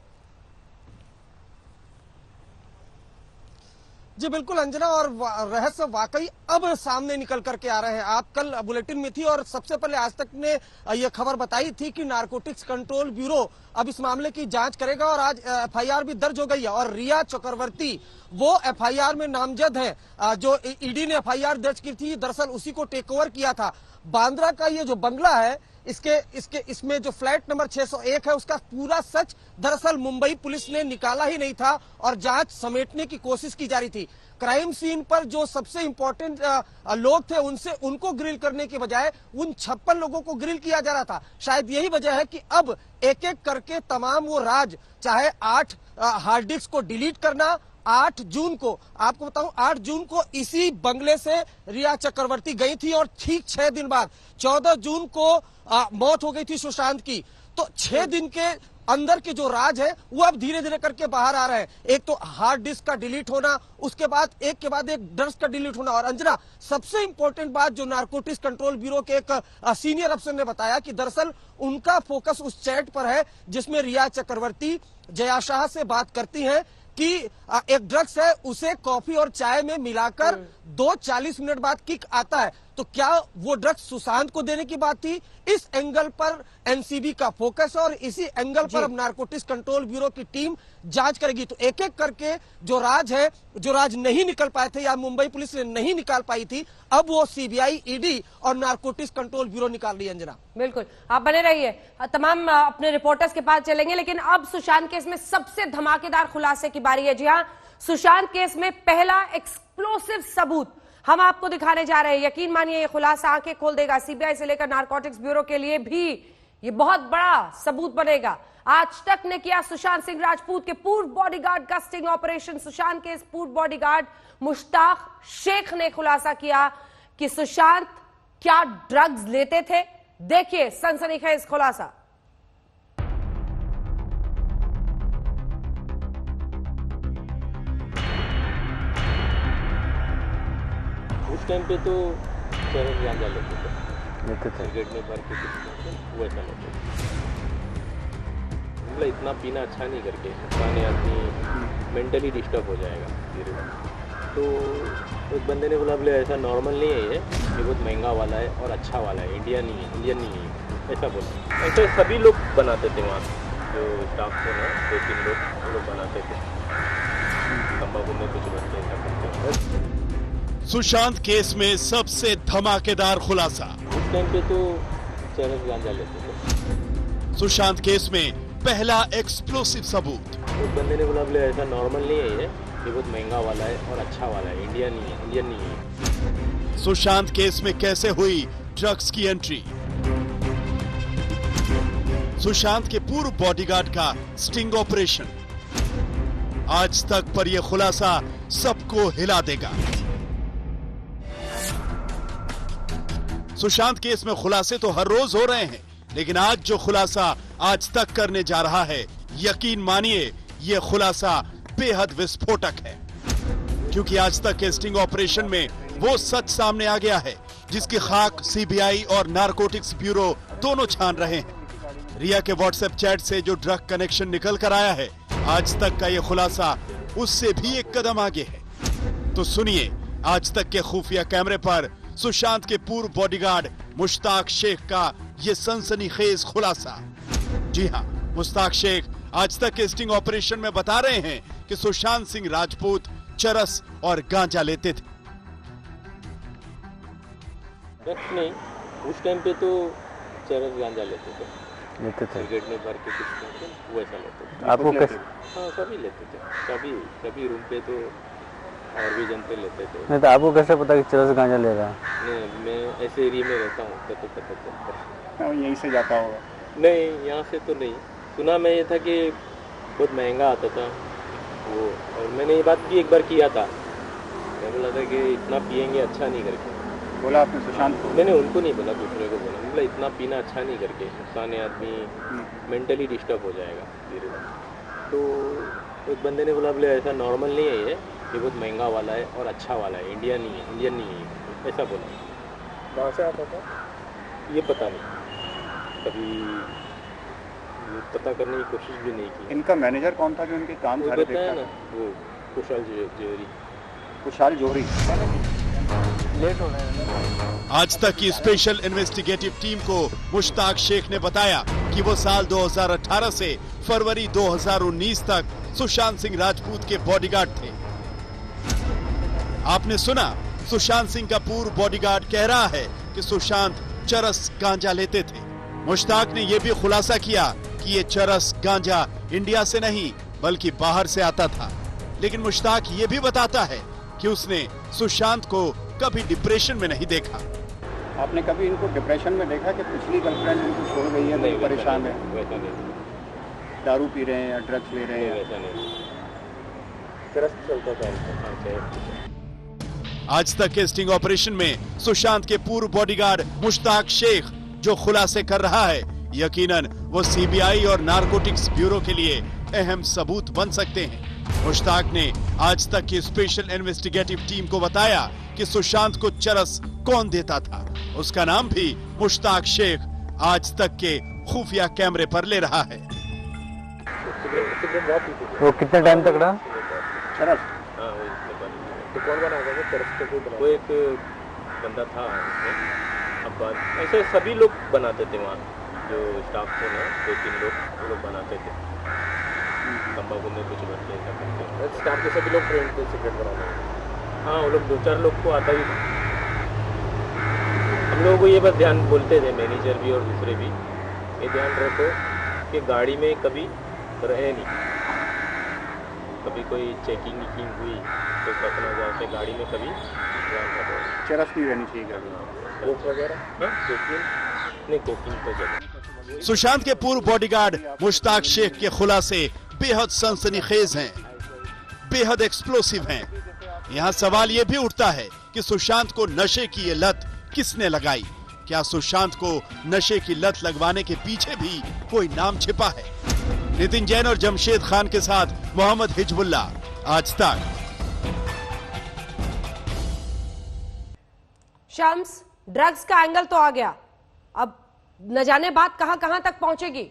जी बिल्कुल अंजना, और रहस्य वाकई अब सामने निकल करके आ रहे हैं। आप कल बुलेटिन में थी और सबसे पहले आज तक ने यह खबर बताई थी कि नारकोटिक्स कंट्रोल ब्यूरो अब इस मामले की जांच करेगा और आज एफआईआर भी दर्ज हो गई है। और रिया चक्रवर्ती वो एफआईआर में नामजद है। जो ईडी ने एफआईआर दर्ज की थी, दरअसल उसी को टेक ओवर किया था। बांद्रा का ये जो बंगला है, इसमें जो फ्लैट नंबर 601 है, उसका पूरा सच दरअसल मुंबई पुलिस ने निकाला ही नहीं था और जांच समेटने की कोशिश की जा रही थी। क्राइम सीन पर जो सबसे इंपॉर्टेंट लोग थे उनको ग्रिल करने के बजाय उन 56 लोगों को ग्रिल किया जा रहा था। शायद यही वजह है कि अब एक एक करके तमाम वो राज, चाहे 8 हार्ड डिस्क को डिलीट करना, 8 जून को आपको बताऊं, 8 जून को इसी बंगले से रिया चक्रवर्ती गई थी और ठीक 6 दिन बाद 14 जून को मौत हो गई थी सुशांत की। तो 6 दिन के अंदर के जो राज है वो अब धीरे धीरे करके बाहर आ रहे हैं। एक तो हार्ड डिस्क का डिलीट होना, उसके बाद एक के बाद एक ड्रग्स का डिलीट होना। और अंजना, सबसे इंपॉर्टेंट बात जो नारकोटिक्स कंट्रोल ब्यूरो के एक सीनियर अफसर ने बताया कि दरअसल उनका फोकस उस चैट पर है जिसमें रिया चक्रवर्ती जया शाह से बात करती हैं कि एक ड्रग्स है, उसे कॉफी और चाय में मिलाकर 2 40 मिनट बाद किक आता है। तो क्या वो ड्रग्स सुशांत को देने की बात थी? इस एंगल पर एनसीबी का फोकस है और इसी एंगल पर अब नारकोटिक्स कंट्रोल ब्यूरो की टीम जांच करेगी। तो एक एक करके जो राज नहीं निकल पाए थे या मुंबई पुलिस ने नहीं निकाल पाई थी, अब वो सीबीआई, ईडी और नारकोटिक्स कंट्रोल ब्यूरो निकाल रही है। अंजना, बिल्कुल,
आप बने रहिए, तमाम अपने रिपोर्टर्स के पास चलेंगे। लेकिन अब सुशांत केस में सबसे धमाकेदार खुलासे की बारी है। जी हाँ, सुशांत केस में पहला एक्सप्लोसिव सबूत हम आपको दिखाने जा रहे हैं। यकीन मानिए ये खुलासा आंखें खोल देगा। सीबीआई से लेकर नारकोटिक्स ब्यूरो के लिए भी ये बहुत बड़ा सबूत बनेगा। आज तक ने किया सुशांत सिंह राजपूत के पूर्व बॉडीगार्ड का स्टिंग ऑपरेशन। सुशांत के इस पूर्व बॉडीगार्ड मुश्ताक शेख ने खुलासा किया कि सुशांत क्या ड्रग्स लेते थे। देखिए सनसनीखेज खुलासा।
उस टाइम पे तो चरस गांजा लेते थे, सिगरेट में भर के वो ऐसा लेते थे। मतलब इतना पीना अच्छा नहीं करके, पुराने आदमी मेंटली डिस्टर्ब हो जाएगा धीरे धीरे। तो उस बंदे ने बोला बोले ऐसा नॉर्मल नहीं है, ये बहुत महंगा वाला है और अच्छा वाला है, इंडियन नहीं है, ऐसा बोला। ऐसे सभी लोग बनाते थे वहाँ, जो स्टाफ थे ना 2-3 लोग बनाते थे। तंबाकू में कुछ बंदे ऐसा करते थे।
सुशांत केस में सबसे धमाकेदार खुलासा।
उस टाइम पे तो चरस गांजा लेते थे।
सुशांत केस में पहला एक्सप्लोसिव सबूत।
उस बंदे ने बोला बोले ऐसा नॉर्मल नहीं है, ये बहुत महंगा वाला है और अच्छा वाला है, इंडियन नहीं है।
सुशांत केस में कैसे हुई ड्रग्स की एंट्री। सुशांत के पूर्व बॉडीगार्ड का स्टिंग ऑपरेशन। आज तक पर यह खुलासा सबको हिला देगा। सुशांत केस में खुलासे तो हर रोज हो रहे हैं, लेकिन आज जो खुलासा आज तक करने जा रहा है, यकीन मानिए यह खुलासा बेहद विस्फोटक है। क्योंकि आज तक के स्टिंग ऑपरेशन में वो सच सामने आ गया है जिसकी खाक सीबीआई और नारकोटिक्स ब्यूरो दोनों छान रहे हैं। रिया के व्हाट्सएप चैट से जो ड्रग कनेक्शन निकल कर आया है, आज तक का यह खुलासा उससे भी एक कदम आगे है। तो सुनिए आज तक के खुफिया कैमरे पर सुशांत के पूर्व बॉडीगार्ड मुश्ताक शेख का ये सनसनीखेज खुलासा। जी हाँ, मुश्ताक शेख आज तक के स्टिंग ऑपरेशन में बता रहे हैं कि सुशांत सिंह राजपूत चरस और गांजा लेते थे।
नहीं, उस टाइम पे तो चरस गांजा लेते थे, सिगरेट में भर के कुछ वो ऐसा लेते थे।
आपको कैसे?
हाँ, सभी लेते थे, कभी रूम पे तो और भी जनते लेते थे।
नहीं तो आपको कैसे पता कि चरस गांजा ले रहा है?
नहीं, मैं ऐसे एरिया में रहता हूँ तो पता चलता है।
यहीं से जाता होगा?
नहीं, यहाँ से तो नहीं सुना। मैं ये था कि बहुत महंगा आता था वो, और मैंने ये बात भी एक बार किया था। मैं बोला था कि इतना पियेंगे अच्छा नहीं करके।
बोला आपने सुशांत को?
मैंने उनको नहीं बोला, दूसरे को बोला। मतलब इतना पीना अच्छा नहीं करके, नुकसान आदमी मेंटली डिस्टर्ब हो जाएगा धीरे धीरे। तो उस बंदे ने बोला बोले ऐसा नॉर्मल नहीं है, ये बहुत महंगा वाला है और अच्छा वाला है, इंडियन नहीं है, ऐसा बोला।
कहाँ से आता था
ये पता नहीं, कभी पता करने की कोशिश भी नहीं की।
इनका मैनेजर कौन था जो इनके काम सारे देखता
है ना, वो
कुशाल जोहरी। लेट हो रहा है।
आज तक की स्पेशल इन्वेस्टिगेटिव टीम को मुश्ताक शेख ने बताया कि वो साल 2018 से फरवरी 2019 तक सुशांत सिंह राजपूत के बॉडीगार्ड थे। आपने सुना, सुशांत सिंह का पूर्व बॉडीगार्ड कह रहा है कि सुशांत चरस गांजा लेते थे। मुश्ताक ने यह भी खुलासा किया कि ये चरस गांजा इंडिया से नहीं बल्कि बाहर से आता था। लेकिन मुश्ताक ये भी बताता है कि उसने सुशांत को कभी डिप्रेशन में नहीं देखा।
आपने कभी इनको डिप्रेशन में देखा कि पिछली गर्लफ्रेंड इनको छोड़ गई है, नहीं परेशान है?
वैसा नहीं।
दारू पी रहे हैं या ड्रग्स ले रहे हैं?
वैसा नहीं, चरस चलता था।
आज तक के स्टिंग ऑपरेशन में सुशांत के पूर्व बॉडीगार्ड मुश्ताक शेख जो खुलासे कर रहा है, यकीनन वो सीबीआई और नारकोटिक्स ब्यूरो के लिए अहम सबूत बन सकते हैं। मुश्ताक ने आज तक की स्पेशल इन्वेस्टिगेटिव टीम को बताया कि सुशांत को चरस कौन देता था। उसका नाम भी मुश्ताक शेख आज तक के खुफिया कैमरे पर ले रहा है।
वो कितने टाइम तक रहा? चरस?
तो कौन बनाएगा वो चरस? को कोई वो एक बंदा था उसमें। अब बात ऐसे सभी लोग बनाते थे वहाँ, जो स्टाफ थे ना 2-3 लोग, वो लोग बनाते थे। तंबाकू में कुछ बच्चे ऐसा करते थे। स्टाफ के सभी लोग ट्रेन थे सिगरेट बनाने में। हाँ, वो लोग 2-4 लोग को आता ही था। हम लोगों को ये बस ध्यान बोलते थे, मैनेजर भी और दूसरे भी, ये ध्यान रखो कि गाड़ी में कभी रहे नहीं, कभी कोई चेकिंग हुई तो पकड़ा जाए तो गाड़ी में कभी ध्यान रखो।
चरस नहीं रहनी चाहिए गाड़ी में,
कोक वगैरह कोकिंग नहीं, कोकिंग तो जब।
सुशांत के पूर्व बॉडीगार्ड मुश्ताक शेख के खुलासे बेहद सनसनीखेज हैं, बेहद एक्सप्लोसिव हैं। यहाँ सवाल ये भी उठता है कि सुशांत को नशे की ये लत किसने लगाई? क्या सुशांत को नशे की लत लगवाने के पीछे भी कोई नाम छिपा है? नितिन जैन और जमशेद खान के साथ मोहम्मद हिजबुल्ला, आज तक।
शम्स, ड्रग्स का एंगल तो आ गया, अब न जाने बात कहां तक पहुंचेगी।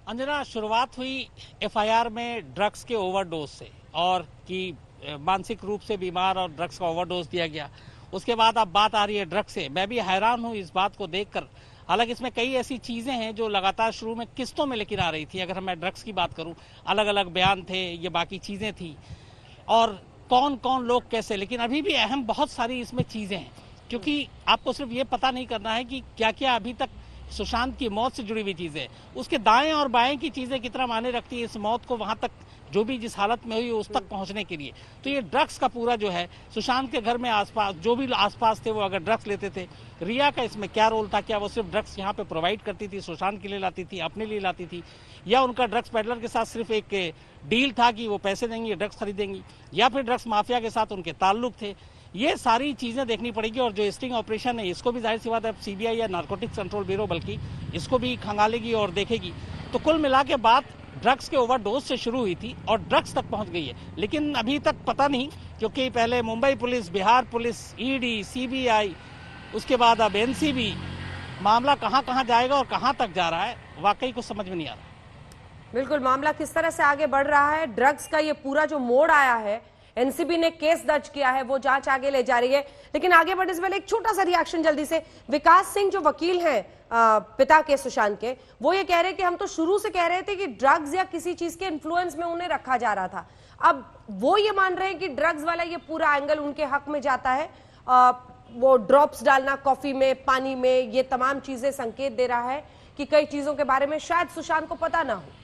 अंजना, शुरुआत हुई एफआईआर में ड्रग्स के ओवरडोज से, और कि मानसिक रूप से बीमार और ड्रग्स का ओवरडोज दिया गया। उसके बाद अब बात आ रही है ड्रग्स से। मैं भी हैरान हूं इस बात को देखकर। हालांकि इसमें कई ऐसी चीजें हैं जो लगातार शुरू में किस्तों में लेकर आ रही थी। अगर मैं ड्रग्स की बात करूं, अलग अलग बयान थे, ये बाकी चीजें थी, और कौन कौन लोग कैसे, लेकिन अभी भी अहम बहुत सारी इसमें चीजें हैं, क्योंकि आपको सिर्फ ये पता नहीं करना है कि क्या क्या अभी तक सुशांत की मौत से जुड़ी हुई चीजें, उसके दाएं और बाएं की चीजें कितना मायने रखती है इस मौत को वहां तक, जो भी जिस हालत में हुई उस तक पहुंचने के लिए। तो ये ड्रग्स का पूरा जो है, सुशांत के घर में आसपास जो भी आसपास थे वो अगर ड्रग्स लेते थे, रिया का इसमें क्या रोल था? क्या वो सिर्फ ड्रग्स यहाँ पे प्रोवाइड करती थी, सुशांत के लिए लाती थी, अपने लिए लाती थी, या उनका ड्रग्स पेडलर के साथ सिर्फ एक डील था कि वो पैसे देंगे, ड्रग्स खरीदेंगी, या फिर ड्रग्स माफिया के साथ उनके ताल्लुक थे? ये सारी चीजें देखनी पड़ेगी। और जो स्टिंग ऑपरेशन है, इसको भी जाहिर सी बात है सीबीआई या नारकोटिक्स कंट्रोल ब्यूरो बल्कि इसको भी खंगालेगी और देखेगी। तो कुल मिला के बात ड्रग्स के ओवरडोज से शुरू हुई थी और ड्रग्स तक पहुंच गई है, लेकिन अभी तक पता नहीं, क्योंकि पहले Mumbai police, Bihar police, ED, CBI, उसके बाद अब एनसीबी, मामला कहां जाएगा और कहां तक जा रहा है, वाकई कुछ समझ में नहीं आ रहा।
बिल्कुल, मामला किस तरह से आगे बढ़ रहा है, ड्रग्स का ये पूरा जो मोड़ आया है, एनसीबी ने केस दर्ज किया है, वो जांच आगे ले जा रही है। लेकिन आगे बढ़ने से पहले एक छोटा सा रिएक्शन जल्दी से। विकास सिंह जो वकील हैं पिता के, सुशांत के, वो ये कह रहे हैं कि हम तो शुरू से कह रहे थे कि ड्रग्स या किसी चीज के इन्फ्लुएंस में उन्हें रखा जा रहा था। अब वो ये मान रहे हैं कि ड्रग्स वाला ये पूरा एंगल उनके हक में जाता है। वो ड्रॉप्स डालना कॉफी में, पानी में, ये तमाम चीजें संकेत दे रहा है कि कई चीजों के बारे में शायद सुशांत को पता ना हो।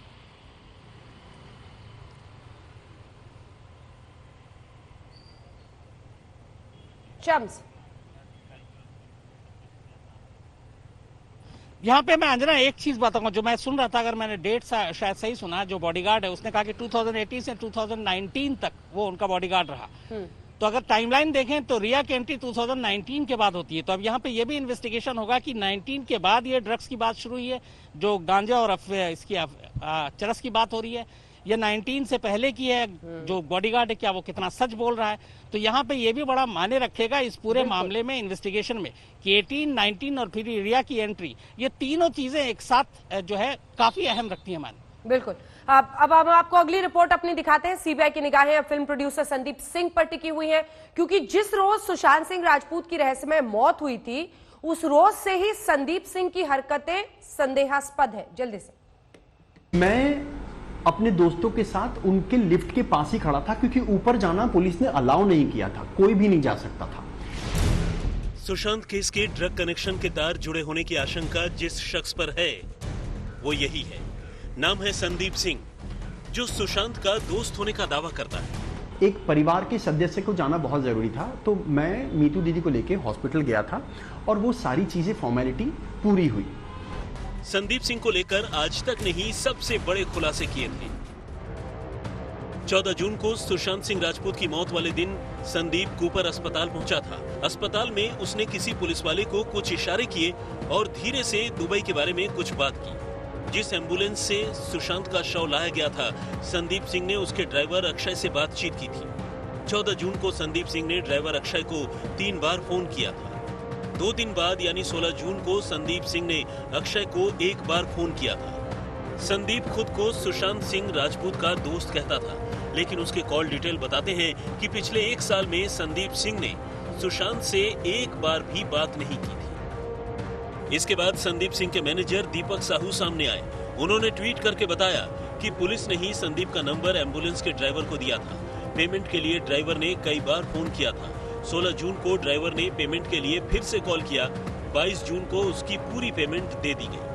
शम्स,
यहाँ पे मैं अंजना एक चीज बताऊंगा जो मैं सुन रहा था, अगर मैंने डेट शायद सही सुना, जो बॉडीगार्ड है उसने कहा कि 2018 से 2019 तक वो उनका बॉडीगार्ड रहा। तो अगर टाइमलाइन देखें तो रिया की एंट्री 2019 के बाद होती है। तो अब यहाँ पे ये भी इन्वेस्टिगेशन होगा कि 19 के बाद ये ड्रग्स की बात शुरू हुई है, जो गांजा और इसकी चरस की बात हो रही है, या 19 से पहले की है, जो बॉडीगार्ड है क्या वो कितना सच बोल रहा है। तो यहाँ पे ये भी बड़ा मायने रखेगा इस पूरे मामले में, इन्वेस्टिगेशन में, कि 18, 19 और फिर रिया की एंट्री, ये तीनों चीजें एक साथ जो है काफी अहम रखती है मायने।
बिल्कुल। अब हम आपको अगली रिपोर्ट अपनी दिखाते हैं। सीबीआई की निगाहें अब फिल्म प्रोड्यूसर संदीप सिंह पर टिकी हुई हैं, क्योंकि जिस रोज सुशांत सिंह राजपूत की रहस्यमय मौत हुई थी, उस रोज से ही संदीप सिंह की हरकतें संदेहास्पद है। जल्दी से।
मैं अपने दोस्तों के साथ उनके लिफ्ट के पास ही खड़ा था, क्योंकि ऊपर जाना पुलिस ने अलाउ नहीं किया था, कोई भी नहीं जा सकता था।
सुशांत केस के ड्रग कनेक्शन के तार जुड़े होने की आशंका जिस शख्स पर है वो यही है। नाम है संदीप सिंह, जो सुशांत का दोस्त होने का दावा करता है।
एक परिवार के सदस्य को जाना बहुत जरूरी था, तो मैं मीतू दीदी को लेके हॉस्पिटल गया था और वो सारी चीजें फॉर्मेलिटी पूरी हुई।
संदीप सिंह को लेकर आज तक ने ही सबसे बड़े खुलासे किए थे। 14 जून को सुशांत सिंह राजपूत की मौत वाले दिन संदीप कूपर अस्पताल पहुंचा था। अस्पताल में उसने किसी पुलिस वाले को कुछ इशारे किए और धीरे से दुबई के बारे में कुछ बात की। जिस एम्बुलेंस से सुशांत का शव लाया गया था, संदीप सिंह ने उसके ड्राइवर अक्षय से बातचीत की थी। 14 जून को संदीप सिंह ने ड्राइवर अक्षय को 3 बार फोन किया था। 2 दिन बाद यानी 16 जून को संदीप सिंह ने अक्षय को 1 बार फोन किया था। संदीप खुद को सुशांत सिंह राजपूत का दोस्त कहता था, लेकिन उसके कॉल डिटेल बताते हैं कि पिछले 1 साल में संदीप सिंह ने सुशांत से एक बार भी बात नहीं की थी। इसके बाद संदीप सिंह के मैनेजर दीपक साहू सामने आए। उन्होंने ट्वीट करके बताया कि पुलिस ने ही संदीप का नंबर एम्बुलेंस के ड्राइवर को दिया था। पेमेंट के लिए ड्राइवर ने कई बार फोन किया था। 16 जून को ड्राइवर ने पेमेंट के लिए फिर से कॉल किया। 22 जून को उसकी पूरी पेमेंट दे दी गई।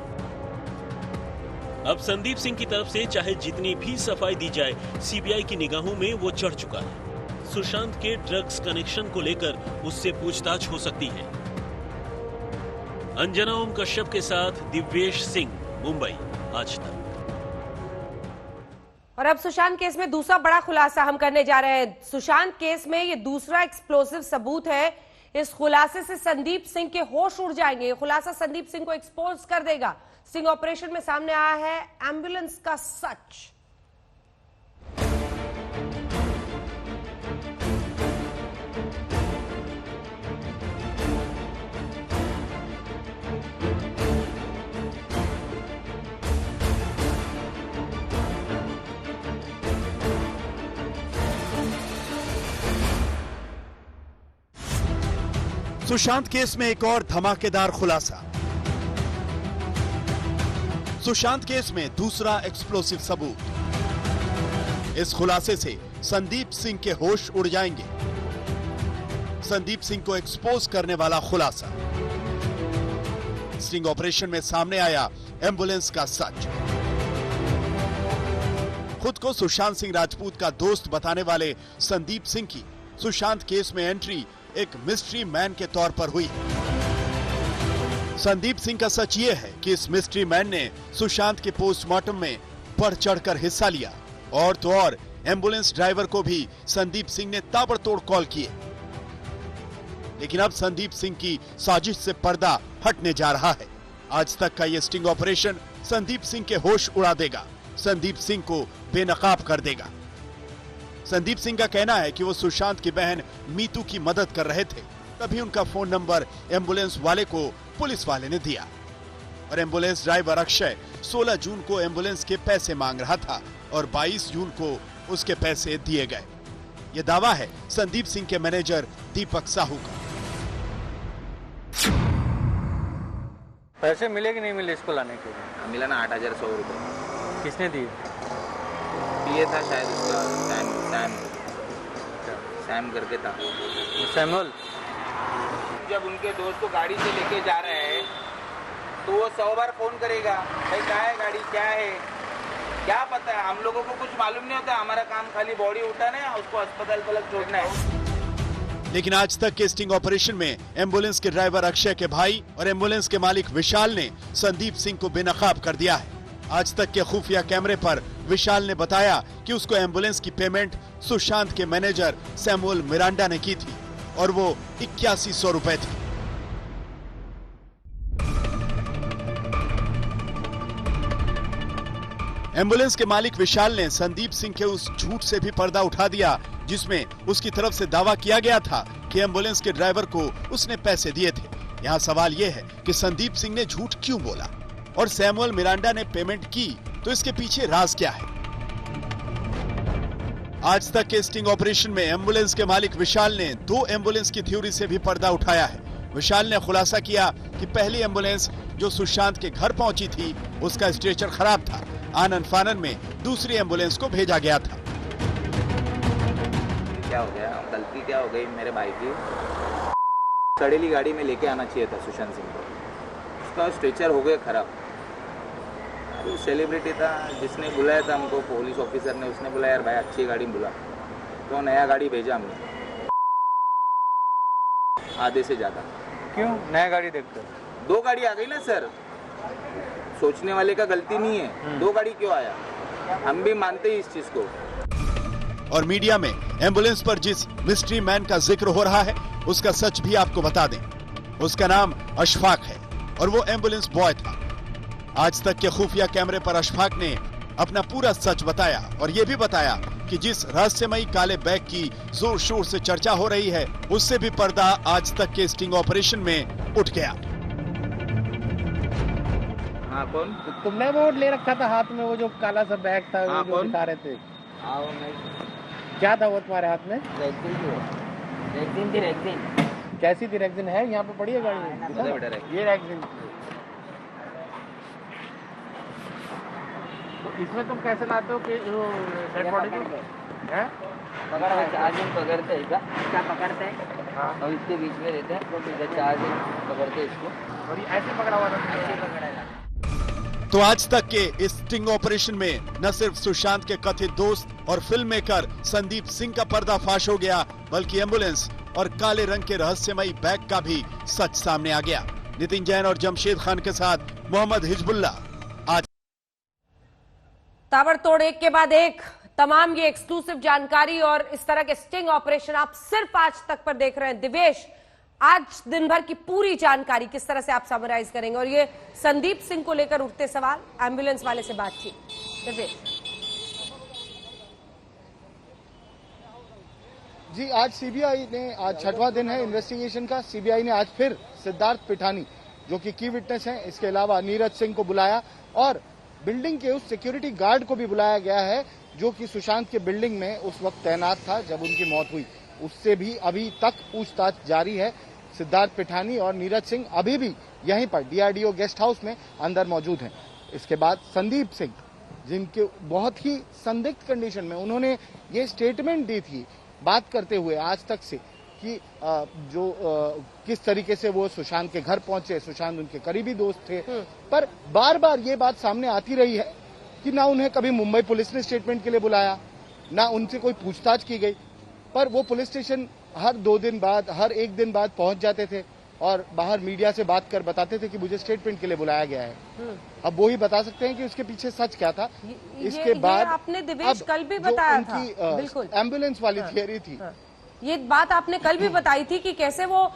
अब संदीप सिंह की तरफ से चाहे जितनी भी सफाई दी जाए, सीबीआई की निगाहों में वो चढ़ चुका है। सुशांत के ड्रग्स कनेक्शन को लेकर उससे पूछताछ हो सकती है। अंजना ओम कश्यप के साथ दिव्येश सिंह, मुंबई, आज तक।
और अब सुशांत केस में दूसरा बड़ा खुलासा हम करने जा रहे हैं। सुशांत केस में ये दूसरा एक्सप्लोसिव सबूत है। इस खुलासे से संदीप सिंह के होश उड़ जाएंगे। ये खुलासा संदीप सिंह को एक्सपोज कर देगा। सिंह ऑपरेशन में सामने आया है एम्बुलेंस का सच।
सुशांत केस में एक और धमाकेदार खुलासा। सुशांत केस में दूसरा एक्सप्लोसिव सबूत। इस खुलासे से संदीप सिंह के होश उड़ जाएंगे। संदीप सिंह को एक्सपोज करने वाला खुलासा। स्टिंग ऑपरेशन में सामने आया एम्बुलेंस का सच। खुद को सुशांत सिंह राजपूत का दोस्त बताने वाले संदीप सिंह की सुशांत केस में एंट्री एक मिस्ट्री मैन के तौर पर हुई। संदीप सिंह का सच ये है कि इस मिस्ट्री मैन ने सुशांत के पोस्टमार्टम में बढ़ चढ़कर हिस्सा लिया और तो और एम्बुलेंस ड्राइवर को भी संदीप सिंह ने ताबड़तोड़ कॉल किए। लेकिन अब संदीप सिंह की साजिश से पर्दा हटने जा रहा है। आज तक का ये स्टिंग ऑपरेशन संदीप सिंह के होश उड़ा देगा, संदीप सिंह को बेनकाब कर देगा। संदीप सिंह का कहना है कि वो सुशांत की बहन मीतू की मदद कर रहे थे, तभी उनका फोन नंबर एम्बुलेंस वाले को पुलिस वाले ने दिया और एम्बुलेंस ड्राइवर अक्षय 16 जून को एम्बुलेंस के पैसे मांग रहा था और 22 जून को उसके पैसे दिए गए। ये दावा है संदीप सिंह के मैनेजर दीपक साहू का।
पैसे मिले कि नहीं मिले इसको लाने के लिए?
मिला ना 8,100 रुपये।
किसने दिए?
ये था शायद उसका सैम करके था।
सैमुअल
जब उनके दोस्त को गाड़ी से लेके जा रहे हैं तो वो 100 बार फोन करेगा, भाई क्या है गाड़ी, क्या है, क्या पता है। हम लोगों को कुछ मालूम नहीं होता। हमारा काम खाली बॉडी उठाना है, उसको अस्पताल तक छोड़ना है।
लेकिन आज तक के स्टिंग ऑपरेशन में एम्बुलेंस के ड्राइवर अक्षय के भाई और एम्बुलेंस के मालिक विशाल ने संदीप सिंह को बेनकाब कर दिया है। आज तक के खुफिया कैमरे पर विशाल ने बताया कि उसको एम्बुलेंस की पेमेंट सुशांत के मैनेजर सैमुअल मिरांडा ने की थी और वो 8100 रुपए थी। एम्बुलेंस के मालिक विशाल ने संदीप सिंह के उस झूठ से भी पर्दा उठा दिया जिसमें उसकी तरफ से दावा किया गया था कि एम्बुलेंस के ड्राइवर को उसने पैसे दिए थे। यहाँ सवाल यह है कि संदीप सिंह ने झूठ क्यों बोला और सैमुअल मिरांडा ने पेमेंट की तो इसके पीछे राज क्या है? आज तक के स्टिंग ऑपरेशन में एम्बुलेंस के मालिक विशाल ने 2 एम्बुलेंस की थ्योरी से भी पर्दा उठाया है। विशाल ने खुलासा किया कि पहली एम्बुलेंस जो सुशांत के घर पहुंची थी उसका स्ट्रेचर खराब था। आनन फानन में दूसरी एम्बुलेंस को भेजा गया था।
क्या हो गया, गलती क्या हो गई मेरे भाई की? सड़ेली गाड़ी में लेके आना चाहिए था सुशांत सिंह को, उसका स्ट्रेचर हो गया खराब। अभी सेलिब्रिटी था जिसने बुलाया था हमको, पुलिस ऑफिसर ने, उसने बोला यार भाई अच्छी गाड़ी बुला, तो नया गाड़ी भेजा हमने, आधे से ज्यादा।
क्यों नया गाड़ी देखते?
2 गाड़ी आ गई ना सर, सोचने वाले का गलती नहीं है। 2 गाड़ी क्यों आया, हम भी मानते हैं इस चीज को।
और मीडिया में एम्बुलेंस पर जिस मिस्ट्री मैन का जिक्र हो रहा है उसका सच भी आपको बता दें। उसका नाम अशफाक है और वो एम्बुलेंस बॉय था। आज तक के खुफिया कैमरे पर अशफाक ने अपना पूरा सच बताया और ये भी बताया कि जिस रहस्यमयी काले बैग की जोर शोर से चर्चा हो रही है उससे भी पर्दा आज तक के स्टिंग ऑपरेशन में उठ गया।
हाँ कौन?
तुमने वो ले रखा था हाथ में, वो जो काला सा बैग था,
हाँ,
वो जो दिखा रहे थे।
हाँ वो नहीं
क्या था वो तुम्हारे हाथ में?
रैक्सिन थी, रैक्सिन।
कैसी थी रैक्सिन? है यहाँ पे पड़ी है गाड़ी? ये रैक्सिन। तो इसमें तुम कैसे लाते हो कि डेड बॉडी को?
पकड़ा 4 दिन पकड़ते हैं क्या पकड़ते हैं। हाँ। और इसके बीच में रहते हैं तो फिर 4 दिन पकड़ते इसको।
और ये ऐसे पकड़ा हुआ था? ऐसे पकड़ा था।
तो आज तक के इस स्टिंग ऑपरेशन में न सिर्फ सुशांत के कथित दोस्त और फिल्म मेकर संदीप सिंह का पर्दाफाश हो गया, बल्कि एम्बुलेंस और काले रंग के रहस्यमयी बैग का भी सच सामने आ गया। नितिन जैन और जमशेद खान के साथ मोहम्मद हिजबुल्ला। आज
ताबड़तोड़ एक के बाद एक तमाम ये एक्सक्लूसिव जानकारी और इस तरह के स्टिंग ऑपरेशन आप सिर्फ आज तक पर देख रहे हैं। दिवेश, आज दिन भर की पूरी जानकारी किस तरह से आप समराइज करेंगे? और ये संदीप सिंह को लेकर उठते सवाल, एम्बुलेंस वाले से बातचीत। दिवेश
जी, आज सीबीआई ने, आज छठवां दिन है इन्वेस्टिगेशन का, सीबीआई ने आज फिर सिद्धार्थ पिठानी जो कि की विटनेस हैं, इसके अलावा नीरज सिंह को बुलाया और बिल्डिंग के उस सिक्योरिटी गार्ड को भी बुलाया गया है जो कि सुशांत के बिल्डिंग में उस वक्त तैनात था जब उनकी मौत हुई। उससे भी अभी तक पूछताछ जारी है। सिद्धार्थ पिठानी और नीरज सिंह अभी भी यहीं पर डीआरडीओ गेस्ट हाउस में अंदर मौजूद हैं। इसके बाद संदीप सिंह, जिनके बहुत ही संदिग्ध कंडीशन में उन्होंने ये स्टेटमेंट दी थी बात करते हुए आज तक से कि किस तरीके से वो सुशांत के घर पहुंचे, सुशांत उनके करीबी दोस्त थे, पर बार बार ये बात सामने आती रही है कि ना उन्हें कभी मुंबई पुलिस ने स्टेटमेंट के लिए बुलाया, ना उनसे कोई पूछताछ की गई, पर वो पुलिस स्टेशन हर 2 दिन बाद, हर 1 दिन बाद पहुंच जाते थे और बाहर मीडिया से बात कर बताते थे कि मुझे स्टेटमेंट के लिए बुलाया गया है। अब वो ही बता सकते हैं कि उसके पीछे सच क्या था। इसके बाद
आपने दिवेश कल भी बताया था,
बिल्कुल एम्बुलेंस वाली थियरी थी,
ये बात आपने कल भी बताई थी कि कैसे वो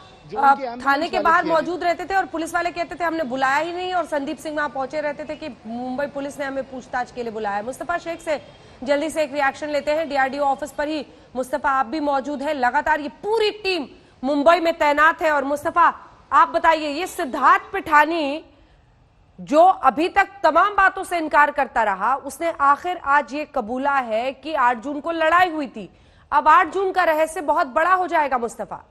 थाने के बाहर मौजूद रहते थे और पुलिस वाले कहते थे हमने बुलाया ही नहीं, और संदीप सिंह वहां पहुंचे रहते थे कि मुंबई पुलिस ने हमें पूछताछ के लिए बुलाया। मुस्तफा शेख से जल्दी से एक रिएक्शन लेते हैं, डीआरडीओ ऑफिस पर ही मुस्तफा आप भी मौजूद है, लगातार ये पूरी टीम मुंबई में तैनात है। और मुस्तफा आप बताइए, ये सिद्धार्थ पिठानी जो अभी तक तमाम बातों से इनकार करता रहा, उसने आखिर आज ये कबूला है कि 8 जून को लड़ाई हुई थी। अब 8 जून का रहस्य बहुत बड़ा हो जाएगा मुस्तफा।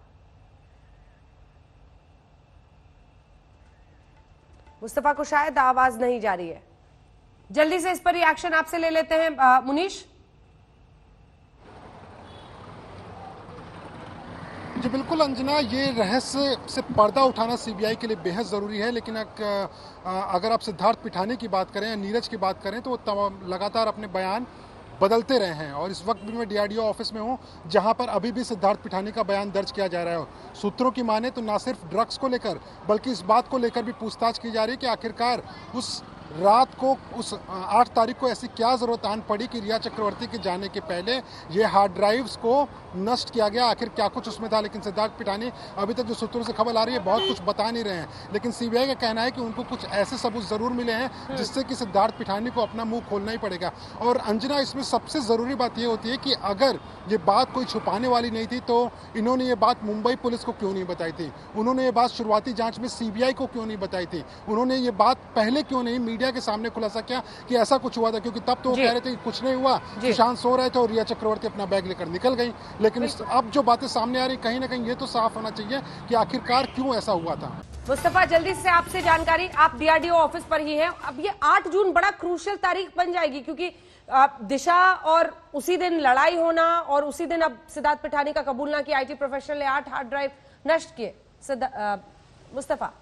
मुस्तफा को शायद आवाज नहीं जा रही है, जल्दी से इस पर रिएक्शन आपसे ले लेते हैं मुनीश।
जी बिल्कुल अंजना, ये रहस्य से पर्दा उठाना सीबीआई के लिए बेहद ज़रूरी है, लेकिन अगर आप सिद्धार्थ पिठानी की बात करें या नीरज की बात करें तो वो लगातार अपने बयान बदलते रहे हैं और इस वक्त भी मैं डीआरडीओ ऑफिस में हूं जहां पर अभी भी सिद्धार्थ पिठानी का बयान दर्ज किया जा रहा है। सूत्रों की माने तो ना सिर्फ ड्रग्स को लेकर बल्कि इस बात को लेकर भी पूछताछ की जा रही है कि आखिरकार उस रात को, उस 8 तारीख को ऐसी क्या जरूरत आन पड़ी कि रिया चक्रवर्ती के जाने के पहले ये हार्ड ड्राइव्स को नष्ट किया गया, आखिर क्या कुछ उसमें था। लेकिन सिद्धार्थ पिठानी अभी तक जो सूत्रों से खबर आ रही है बहुत कुछ बता नहीं रहे हैं, लेकिन सीबीआई का कहना है कि उनको कुछ ऐसे सबूत जरूर मिले हैं जिससे कि सिद्धार्थ पिठानी को अपना मुंह खोलना ही पड़ेगा। और अंजना, इसमें सबसे जरूरी बात यह होती है कि अगर ये बात कोई छुपाने वाली नहीं थी तो इन्होंने ये बात मुंबई पुलिस को क्यों नहीं बताई थी, उन्होंने ये बात शुरुआती जांच में सीबीआई को क्यों नहीं बताई थी, उन्होंने ये बात पहले क्यों नहीं मीडिया के सामने खुलासा किया कि ऐसा कुछ हुआ था, क्योंकि तब तो वो कह रहे थे कि कुछ नहीं हुआ, सुशांत सो रहे थे और रिया चक्रवर्ती अपना बैग लेकर निकल गई। लेकिन अब जो बातें सामने आ रही कहीं ना कहीं ये तो साफ होना चाहिए कि आखिरकार क्यों ऐसा हुआ था।
मुस्तफा, जल्दी से आपसे जानकारी, आप डीआरडीओ ऑफिस पर ही हैं। अब ये 8 जून बड़ा क्रूशियल तारीख बन जाएगी क्योंकि दिशा और उसी दिन लड़ाई होना और उसी दिन अब सिद्धार्थ पिठानी का कबूलना कि आईटी प्रोफेशनल ने 8 हार्ड ड्राइव नष्ट किए। मुस्तफा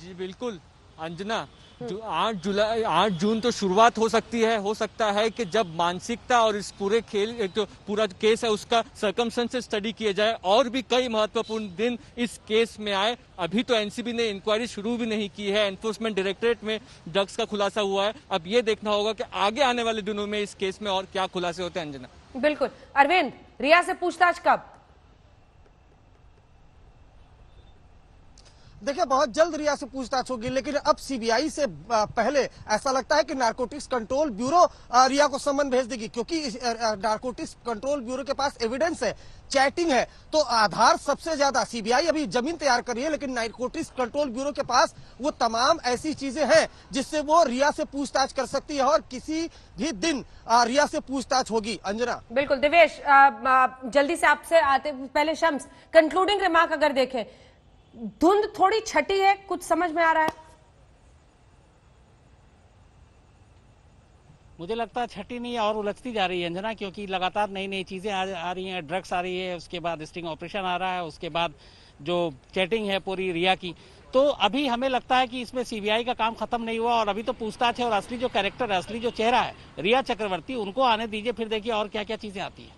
जी बिल्कुल अंजना, 8 जून तो शुरुआत हो सकता है कि जब मानसिकता और इस पूरे खेल जो पूरा केस है उसका सर्कमस्टेंसेस स्टडी किया जाए और भी कई महत्वपूर्ण दिन इस केस में आए। अभी तो एनसीबी ने इंक्वायरी शुरू भी नहीं की है, एनफोर्समेंट डायरेक्टरेट में ड्रग्स का खुलासा हुआ है। अब ये देखना होगा कि आगे आने वाले दिनों में इस केस में और क्या खुलासे होते हैं। अंजना
बिल्कुल। अरविंद, रिया से पूछताछ कब?
देखिए बहुत जल्द रिया से पूछताछ होगी, लेकिन अब सीबीआई से पहले ऐसा लगता है कि नारकोटिक्स कंट्रोल ब्यूरो रिया को सम्मन भेज देगी, क्योंकि नारकोटिक्स कंट्रोल ब्यूरो के पास एविडेंस है, चैटिंग है, तो आधार सबसे ज्यादा। सीबीआई अभी जमीन तैयार कर रही है, लेकिन नारकोटिक्स कंट्रोल ब्यूरो के पास वो तमाम ऐसी चीजें हैं जिससे वो रिया से पूछताछ कर सकती है और किसी भी दिन रिया से पूछताछ होगी। अंजना।
बिल्कुल दिवेश, जल्दी से आपसे आते पहले शम्स, कंक्लूडिंग रिमार्क अगर देखें, धुंध थोड़ी छटी है, कुछ समझ में आ रहा है?
मुझे लगता है छठी नहीं और उलझती जा रही है अंजना, क्योंकि लगातार नई नई चीजें आ रही हैं, ड्रग्स आ रही है, उसके बाद स्टिंग ऑपरेशन आ रहा है, उसके बाद जो चैटिंग है पूरी रिया की। तो अभी हमें लगता है कि इसमें सीबीआई का काम खत्म नहीं हुआ और अभी तो पूछताछ है, और असली जो कैरेक्टर है, असली जो चेहरा है रिया चक्रवर्ती, उनको आने दीजिए, फिर देखिए और क्या क्या चीजें आती है।